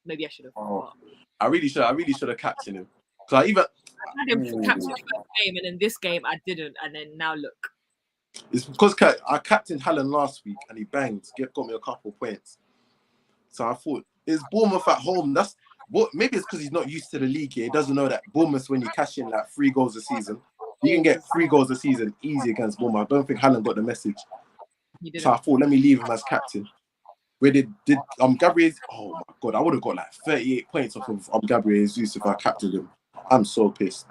maybe I should have. Oh, I really should have captained him. So I had him for captain the first game, and in this game I didn't, and then now look. It's because I captained Haaland last week and he banged, got me a couple points. So I thought it's Bournemouth at home. That's what. Maybe it's because he's not used to the league here. He doesn't know that Bournemouth, when you cash in like 3 goals a season, you can get 3 goals a season easy against Bournemouth. I don't think Haaland got the message. So I thought, let me leave him as captain. Where did Gabriel? Oh my God, I would have got like 38 points off of Gabriel Jesus if I captained him. I'm so pissed.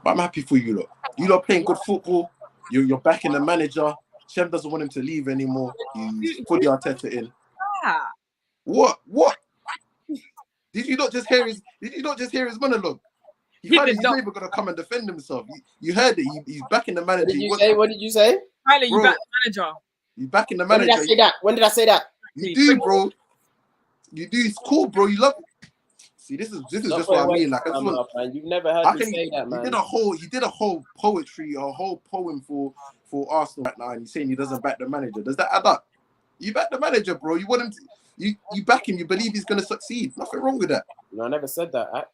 But I'm happy for you lot. You lot playing good football. You're backing the manager. Shem doesn't want him to leave anymore. He's put the Arteta in. What? Did you not just hear his monologue? He thought he's never gonna come and defend himself. You heard it. He's backing the manager. What did you say? Tyler, you back the manager. He's backing the manager. When did I say that? You do, bro. You do. It's cool, bro. You love it. See, this is just what I mean. Like, you've never heard me say that, man. He did a whole poetry, a whole poem for Arsenal right now, and he's saying he doesn't back the manager. Does that add up? You back the manager, bro. You want him to. You back him. You believe he's gonna succeed. Nothing wrong with that. No, I never said that.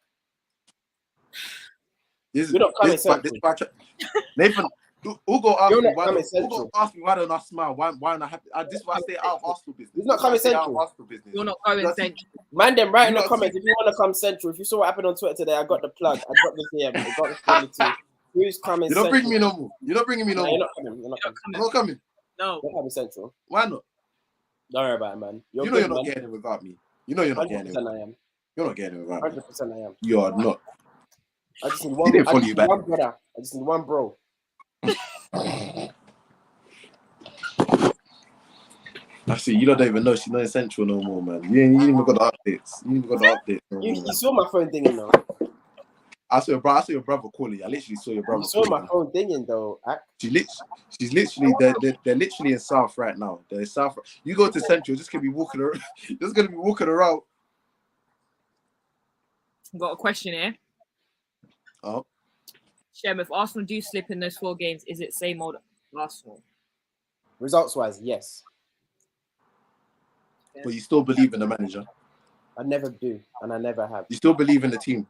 You're not coming central. Nathan, Ugo asked me why don't I smile? Why am I happy? This is why I stay out of Arsenal business. He's not coming central. You're not going central. Man, them write in the comments if you want to come central. If you saw what happened on Twitter today, I got the plug. I got the DM. I got the quality. Who's coming? You're not bringing me no more. You're not bringing me no more. You're not coming. No. You're coming central. Why not? Don't worry about it, man. You're not getting it without me. You know you're not getting it. 100% I am. You're not getting it without me. 100% I am. You are not. I just need one brother. I just need one bro. I see. You don't even know she's not essential no more, man. You ain't even got the updates. You saw my phone dinging though. I saw your brother calling. I literally saw your brother. You saw my phone dinging though. She's literally they're literally in South right now. They're in South. You go to Central, just gonna be walking around. Just gonna be walking around. Got a question here. Oh. Shem, if Arsenal do slip in those 4 games, is it same old Arsenal? Results wise, yes. But you still believe in the manager? I never do, and I never have. You still believe in the team?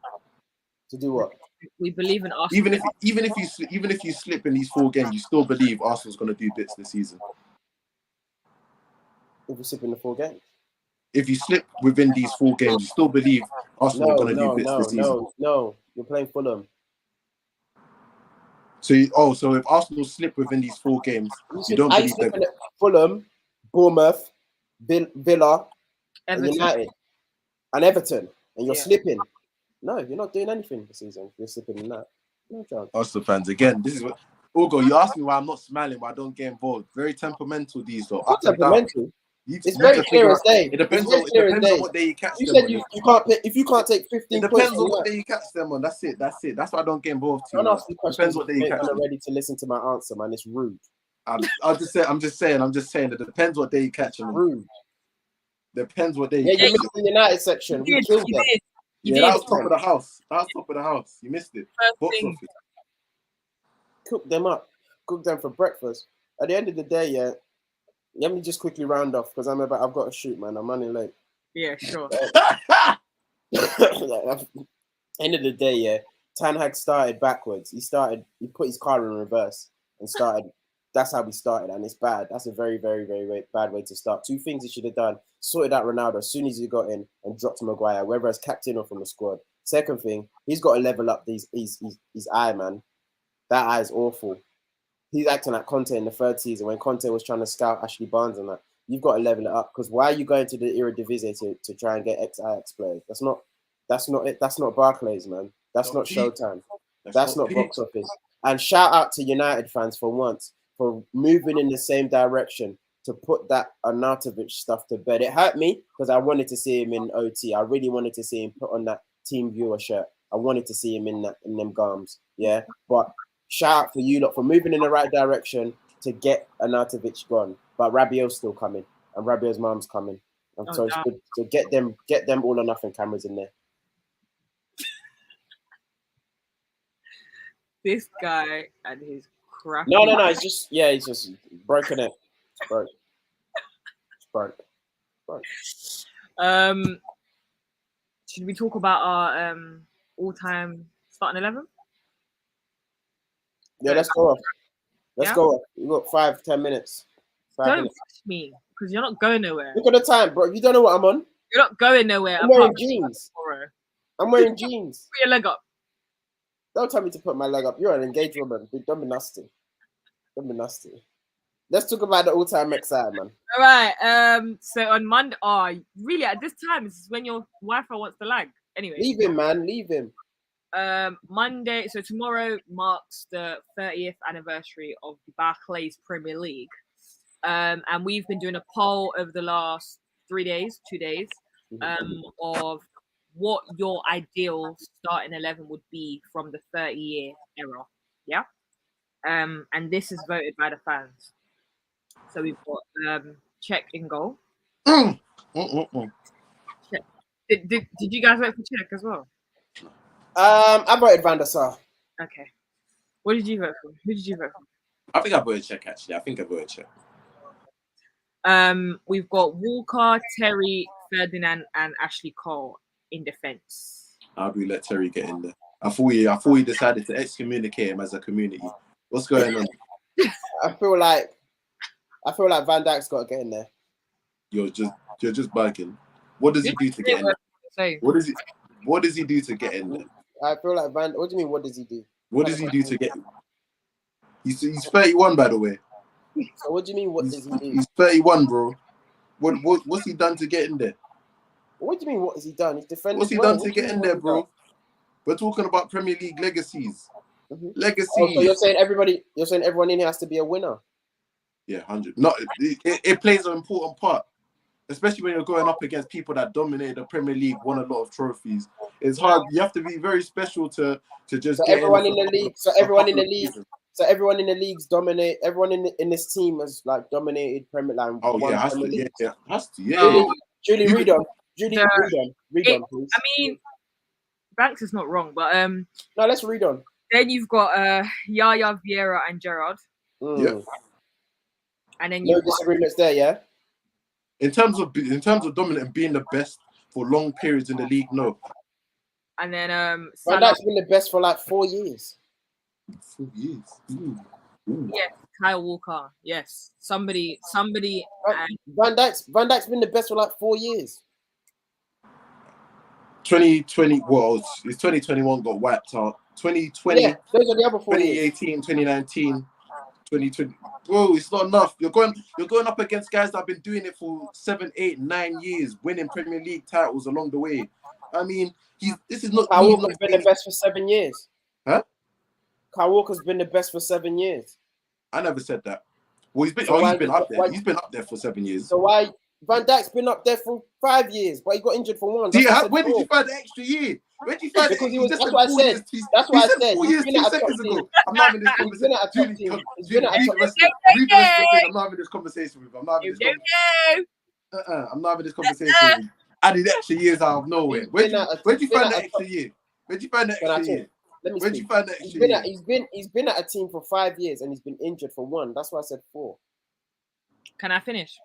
To do what? We believe in Arsenal. Even if you slip in these 4 games, you still believe Arsenal's going to do bits this season. If we slip in the 4 games. If you slip within these 4 games, you still believe Arsenal are going to do bits this season. No, you're playing Fulham. So if Arsenal slip within these 4 games, you don't believe them. Fulham, Bournemouth, Villa, Everton. and United, and Everton, and you're slipping. No, you're not doing anything this season. You're slipping in that. No chance. Arsenal fans, again, this is what Ugo, you asked me why I'm not smiling, why I don't get involved. Very temperamental, these though. Not temperamental. It's very clear as day. It depends on what day you catch them. You said you can't play, if you can't take 15 points. It depends on what day you catch them on. That's it. That's why I don't get involved. Don't ask me questions. Depends what day you catch them. Ready to listen to my answer, man. It's rude. I'm just saying. It depends what day you catch them. Rude. Depends what day. You missed the United section. We killed them. That was top of the house. You missed it. Cook them up. Cook them for breakfast. At the end of the day, let me just quickly round off because I've got to shoot, man. I'm running late. Yeah, sure. End of the day, Ten Hag started backwards. He put his car in reverse and started. That's how we started, and it's bad. That's a very, very, very bad way to start. 2 things he should have done: sorted out Ronaldo as soon as he got in, and dropped Maguire, whether as captain or from the squad. Second thing, he's got to level up his eye, man. That eye is awful. He's acting like Conte in the 3rd season when Conte was trying to scout Ashley Barnes and that. You've got to level it up because why are you going to the Eredivisie to try and get ex-Ajax players? That's not it. That's not Barclays, man. That's not Showtime. That's not box office. And shout out to United fans for once for moving in the same direction to put that Arnautovic stuff to bed. It hurt me because I wanted to see him in OT. I really wanted to see him put on that team viewer shirt. I wanted to see him in them gums. Yeah, but shout out for you lot for moving in the right direction to get Arnautovic gone. But Rabiot's still coming. and Rabiot's mom's coming. And Oh, so it's good to get them all or nothing cameras in there. This guy and his crap. No. It's just broken it. It's broke. It's broke. Should we talk about our all-time starting 11? Yeah, let's go off. Let's go off. We got 5-10 minutes. Don't rush me, because you're not going nowhere. Look at the time, bro. You don't know what I'm on. You're not going nowhere. I'm wearing jeans. I'm wearing jeans. Put your leg up. Don't tell me to put my leg up. You're an engaged woman. Don't be nasty. Don't be nasty. Let's talk about the all-time XI, man. All right. So on Monday, really at this time, this is when your Wi-Fi wants to lag. Anyway, leave him, man. Leave him. Monday. So tomorrow marks the 30th anniversary of the Barclays Premier League, and we've been doing a poll over the last 2 days, of what your ideal starting 11 would be from the 30-year era. Yeah. And this is voted by the fans. So we've got Czech in goal. Czech. Did you guys vote for Czech as well? I voted Van der Sar. Okay. What did you vote for? Who did you vote for? I think I voted Czech, actually. I think I voted Czech. We've got Walker, Terry, Ferdinand, and Ashley Cole in defence. How do we let Terry get in there? I thought we decided to excommunicate him as a community. What's going on? I feel like Van Dijk's got to get in there. You're just bugging. What does he do to get in there? What does he do to get in there? I feel like what do you mean? What does he do? What does he do to get? He's 31, by the way. So what do you mean? What does he do? He's 31, bro. What's he done to get in there? What do you mean? What has he done? He's defended. What's he done to get in there, bro? We're talking about Premier League legacies. Mm-hmm. Legacies. Oh, so you're saying everyone in here has to be a winner? Yeah, 100. No, it plays an important part, especially when you're going up against people that dominated the Premier League, won a lot of trophies. It's hard. You have to be very special to just. So everyone in the league. So everyone in the league. So everyone in the leagues dominate. Everyone in this team has like dominated Premier League. Oh yeah, has to. Yeah. Julie, read on. Read on, please. I mean, Banks is not wrong, but no, let's read on. Then you've got Yaya, Vieira, and Gerrard. Yeah. And then no disagreements there, yeah. In terms of dominant and being the best for long periods in the league, no. And then Van Dijk's been the best for like 4 years. 4 years. Ooh. Yes, Kyle Walker. Yes, somebody. Van Dijk's been the best for like 4 years. 2020. Well, it's 2021 got wiped out. 2020. Yeah, those are the other 4 years. 2018, 2019. 2020. Whoa, it's not enough. You're going up against guys that have been doing it for 7, 8, 9 years, winning Premier League titles along the way. I mean, this is not. Kyle Walker's been the best for 7 years. Huh? Kyle Walker's been the best for 7 years. I never said that. Well, he's been up there. He's been up there for 7 years. So why Van Dijk's been up there for 5 years, but he got injured for 1. Where did you find the extra year? Where did you find? Because he was. That's what I said. That's what I said. 4 years, 2 seconds ago. I'm not having this conversation. I'm not having this conversation with him. I'm not having this conversation with him. Added extra years out of nowhere. Where'd you find that extra year? Where'd you find that extra year? Where'd you find that extra year? He's been at a team for 5 years and he's been injured for 1. That's why I said 4. Can I finish?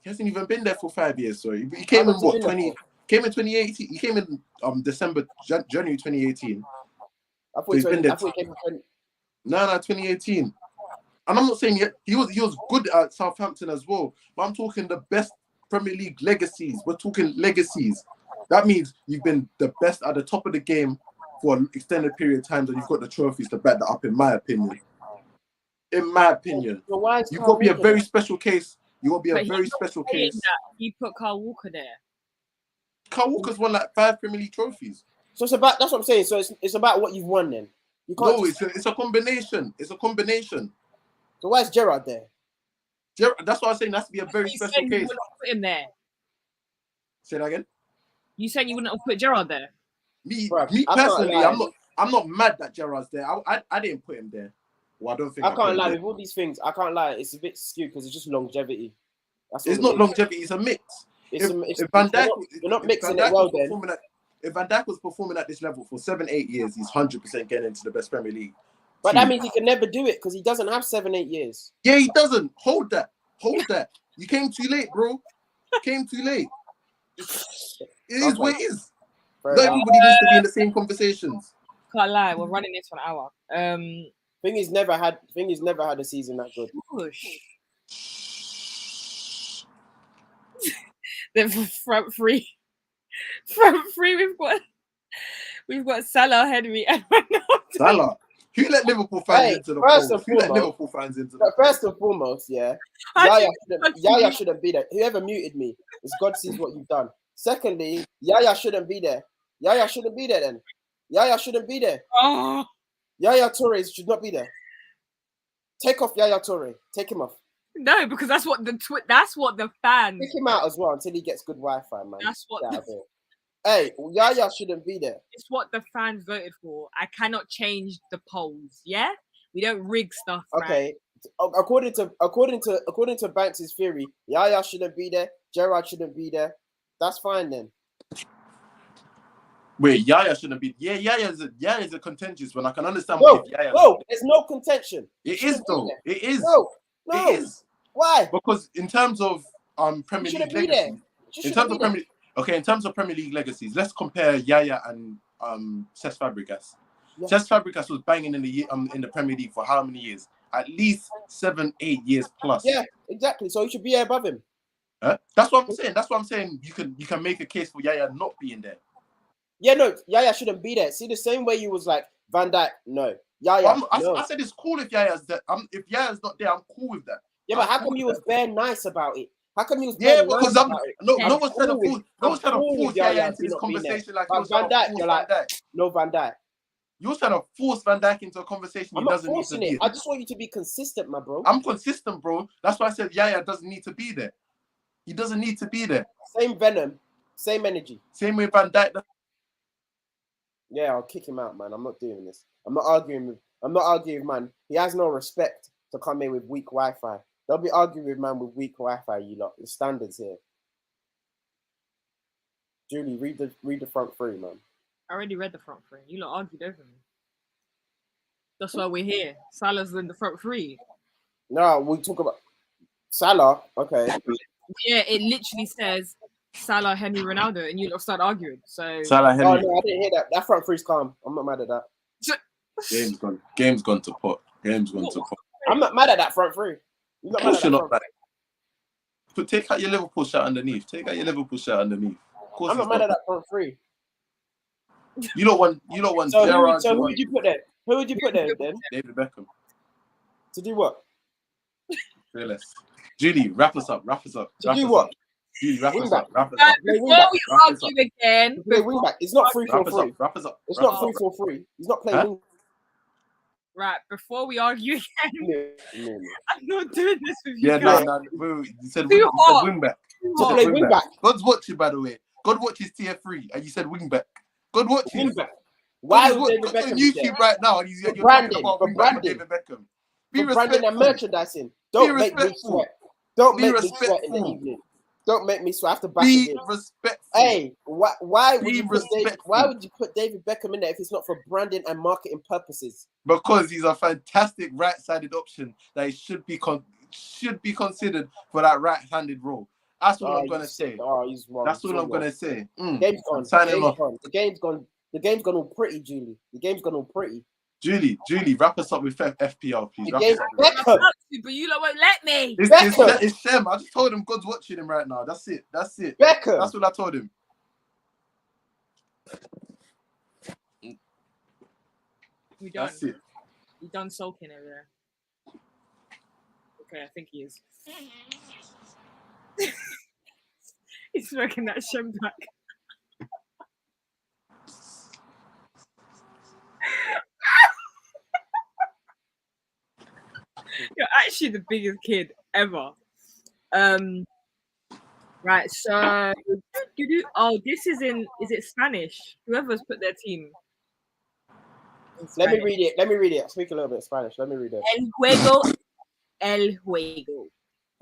He hasn't even been there for 5 years. Sorry, he came in what 20? Came in 2018. He came in January 2018. I thought he came in. No, 2018. And I'm not saying he was good at Southampton as well, but I'm talking the best Premier League legacies. We're talking legacies. That means you've been the best at the top of the game for an extended period of time, and you've got the trophies to back that up. In my opinion, you've got to be a very special case. You got to be a very special case. He put Kyle Walker there. Kyle Walker's won like 5 Premier League trophies. So it's about, that's what I'm saying. So it's about what you've won then. You can't. No, it's a combination. It's a combination. So why is Gerrard there? That's what I'm saying. That has to be a very special case. You wouldn't have put him there. Say that again. You said you wouldn't have put Gerrard there. Me personally, I'm not mad that Gerrard's there. I didn't put him there. Well, I don't think I can't lie with all these things. I can't lie. It's a bit skewed because it's just longevity. It's not longevity. It's a mix. If Van Dijk, you're not mixing it well then. If Van Dijk was performing at this level for 7-8 years, he's 100% getting into the best Premier League. But that means he can never do it because he doesn't have 7-8 years. Yeah, he doesn't. Hold that. You came too late, bro. Came too late. It is what it is. Not everybody needs to be in the same conversations. Can't lie, we're running this for an hour. Thingy's never had a season that good. Then for front three, we've got Salah, Henry, and Ronaldo. Salah. Who let Liverpool fans into the poll? First and foremost, yeah. Yaya shouldn't be there. Whoever muted me, it's God sees what you've done. Secondly, Yaya shouldn't be there. Yaya shouldn't be there then. Yaya shouldn't be there. Oh. Yaya Toure should not be there. Take off Yaya Toure. Take him off. No, because that's what the fans. Take him out as well until he gets good Wi-Fi, man. That's what. Hey, Yaya shouldn't be there. It's what the fans voted for. I cannot change the polls. Yeah, we don't rig stuff. Okay, right? According to Banks' theory, Yaya shouldn't be there. Gerrard shouldn't be there. That's fine then. Wait, Yaya shouldn't be. Yeah, Yaya's a contentious one. I can understand. No, there's no contention. It is though. It is. No. It is. Why? Because in terms of Premier League legacy, in terms of Premier League legacies, let's compare Yaya and Cesc Fabregas. Yeah. Cesc Fabregas was banging in the Premier League for how many years? At least 7-8 years plus. Yeah, exactly. So he should be here above him. That's what I'm saying. You can make a case for Yaya not being there. Yeah, no, Yaya shouldn't be there. See, the same way you was like Van Dijk, no. Yaya, no. I said it's cool if Yaya's there. If Yaya's not there, I'm cool with that. Yeah, but how come you was bare nice about it? How come you was bare nice about it? No one's trying to force Yaya into this conversation like Van Dijk. You're like, no Van Dijk. You're trying to force Van Dijk into a conversation he doesn't need to be in. I just want you to be consistent, my bro. I'm consistent, bro. That's why I said Yaya doesn't need to be there. He doesn't need to be there. Same venom, same energy. Same way Van Dijk. Yeah, I'll kick him out, man. I'm not doing this. I'm not arguing, man. He has no respect to come in with weak Wi-Fi. They'll be arguing with man with weak Wi-Fi, you lot. The standards here. Julie, read the front three, man. I already read the front three. You lot argued over me. That's why we're here. Salah's in the front three. No, we talk about Salah. Okay. Yeah, it literally says Salah, Henry, Ronaldo, and you lot start arguing. So Salah, Henry. Oh no, I didn't hear that. That front three's calm. I'm not mad at that. Game's gone to pot. I'm not mad at that front three. You're not mad at that front three. But take out your Liverpool shirt underneath. I'm not mad at that front three. You don't want So Gerrard. who would you put there? Who would you put there then? David Beckham. To do what? Fearless. Julie, wrap us up. To do what? Julie, wrap us up. Before we argue again. Play wing back. It's not 3-4-3. Wrap us up. It's not 3-4-3. He's not playing wing. Right, before we argue again, No. I'm not doing this with you guys. No. You said wing back. To play wing back. God's watching, by the way. God watches tier 3, and you said wing back. God watches. Wing back. Why would David God's Beckham on YouTube right now, and you're branding, talking about wing back David Beckham. For branding and merchandising. Don't make me sweat. Don't make me sweat in the evening. Don't make me sweat. I have to back it in. Be respectful. Hey, why would you put David Beckham in there if it's not for branding and marketing purposes? Because he's a fantastic right-sided option that should be considered for that right-handed role. That's what I'm gonna say. He's wrong. That's what I'm gonna say. Game's gone. The game's gone. The game's gone all pretty, Julie. The game's gone all pretty. Julie, wrap us up with FPL, please. But you lot won't let me. It's Shem. I just told him God's watching him right now. That's it. Beckham. That's what I told him. We done. That's it. You done sulking over there. Okay, I think he is. He's smoking that Shem back. You're actually the biggest kid ever. Right, so this is it Spanish? Whoever's put their team. Let me read it. Speak a little bit of Spanish. Let me read it. El juego.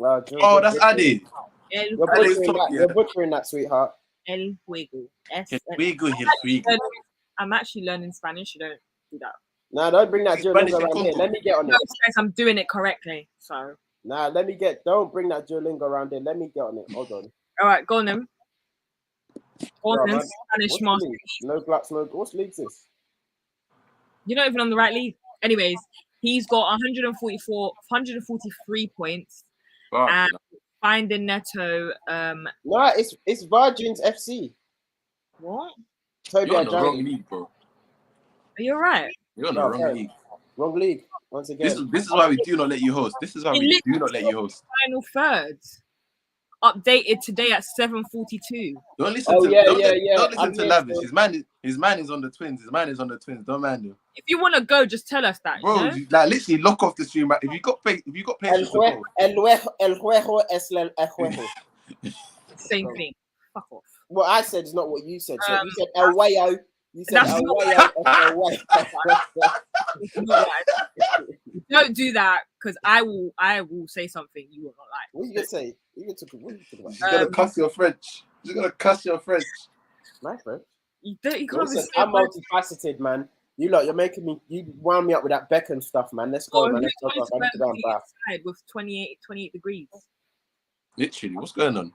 Oh, that's Adi. You're butchering that, sweetheart. El juego. I'm actually learning Spanish. You don't do that. Nah, don't bring that Duolingo around here. Let me get on it. I'm doing it correctly. So. Nah, don't bring that Duolingo around here. Let me get on it. Hold on. All right, go on then. Spanish master. No blacks, no. What's league this? You're not even on the right league. Anyways, he's got 143 points. And finding Neto. Nah, it's Virgins FC. What? You're on the wrong league, bro. Are you alright? You're on the wrong league. Wrong league. Once again. This is why we do not let you host. This is why we do not let you host. Final third. Updated today at 7:42. Don't listen to Lavish. His man is on the Twins. Don't mind him. If you want to go, just tell us that. Bro, you know? like literally lock off the stream. If you got patience, el juego es el juego. Same thing. Fuck off. What I said is not what you said. So you said el huevo. You said el huevo. Don't do that because I will say something you will not like. What are you gonna say? What are you talking about? You're gonna cuss your French. You're gonna cuss your French. My French. You can't. Listen, I'm multifaceted, man. You're making me. You wound me up with that Beckham stuff, man. Let's go, man. Let's go. I need to go and bath. With 28 degrees. Literally, what's going on?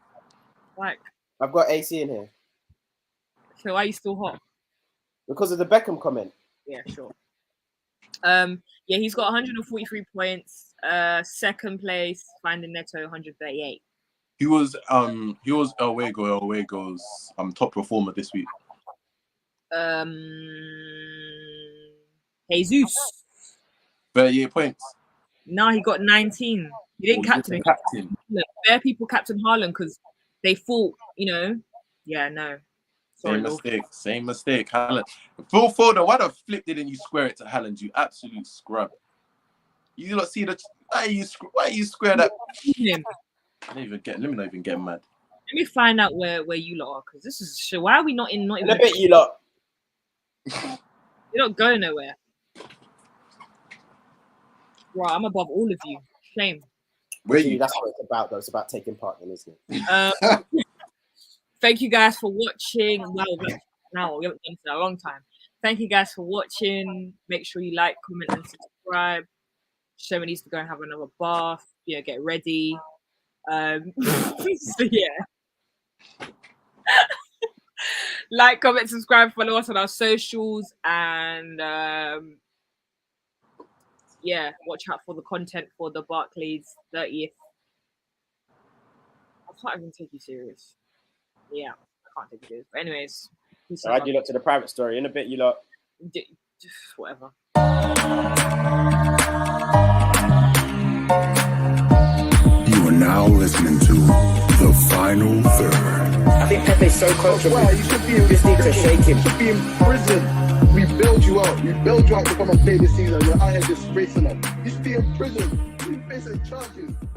Like, I've got AC in here. So why are you still hot? Because of the Beckham comment. Yeah, sure. Yeah, he's got 143 points. Second place, finding Neto 138. He was away goals top performer this week. Jesus. 38 points. No, he got 19. He didn't captain. Bare people captain Haaland because they thought, yeah, no. Sorry, Same mistake. Haaland. Phil Foden, why the flip didn't you square it to Haaland? You absolute scrub. You not see the why you square that? Let me not even get mad. Let me find out where you lot are because this is shit. Why are we not even? I bet you lot. You're not going nowhere. Right, I'm above all of you. Shame. Where you? That's what it's about, though. It's about taking part in, isn't it? Thank you guys for watching. Wow, now we haven't done it in a long time. Thank you guys for watching. Make sure you like, comment, and subscribe. Shema needs to go and have another bath. Yeah, get ready. So yeah. Like, comment, subscribe, follow us on our socials, and yeah, watch out for the content for the Barclays 30th. I can't even take you serious. Yeah, I can't take you serious. But anyways, I'll add you lot to the private story in a bit. You lot, whatever. You are now listening to The Final Third. I think Pepe's so coachable. Wow, you should be in just need to shake him. You should be in prison. We build you out. We build you out to come and play this season. You're out here disgracing us. You should be in prison. You facing charges.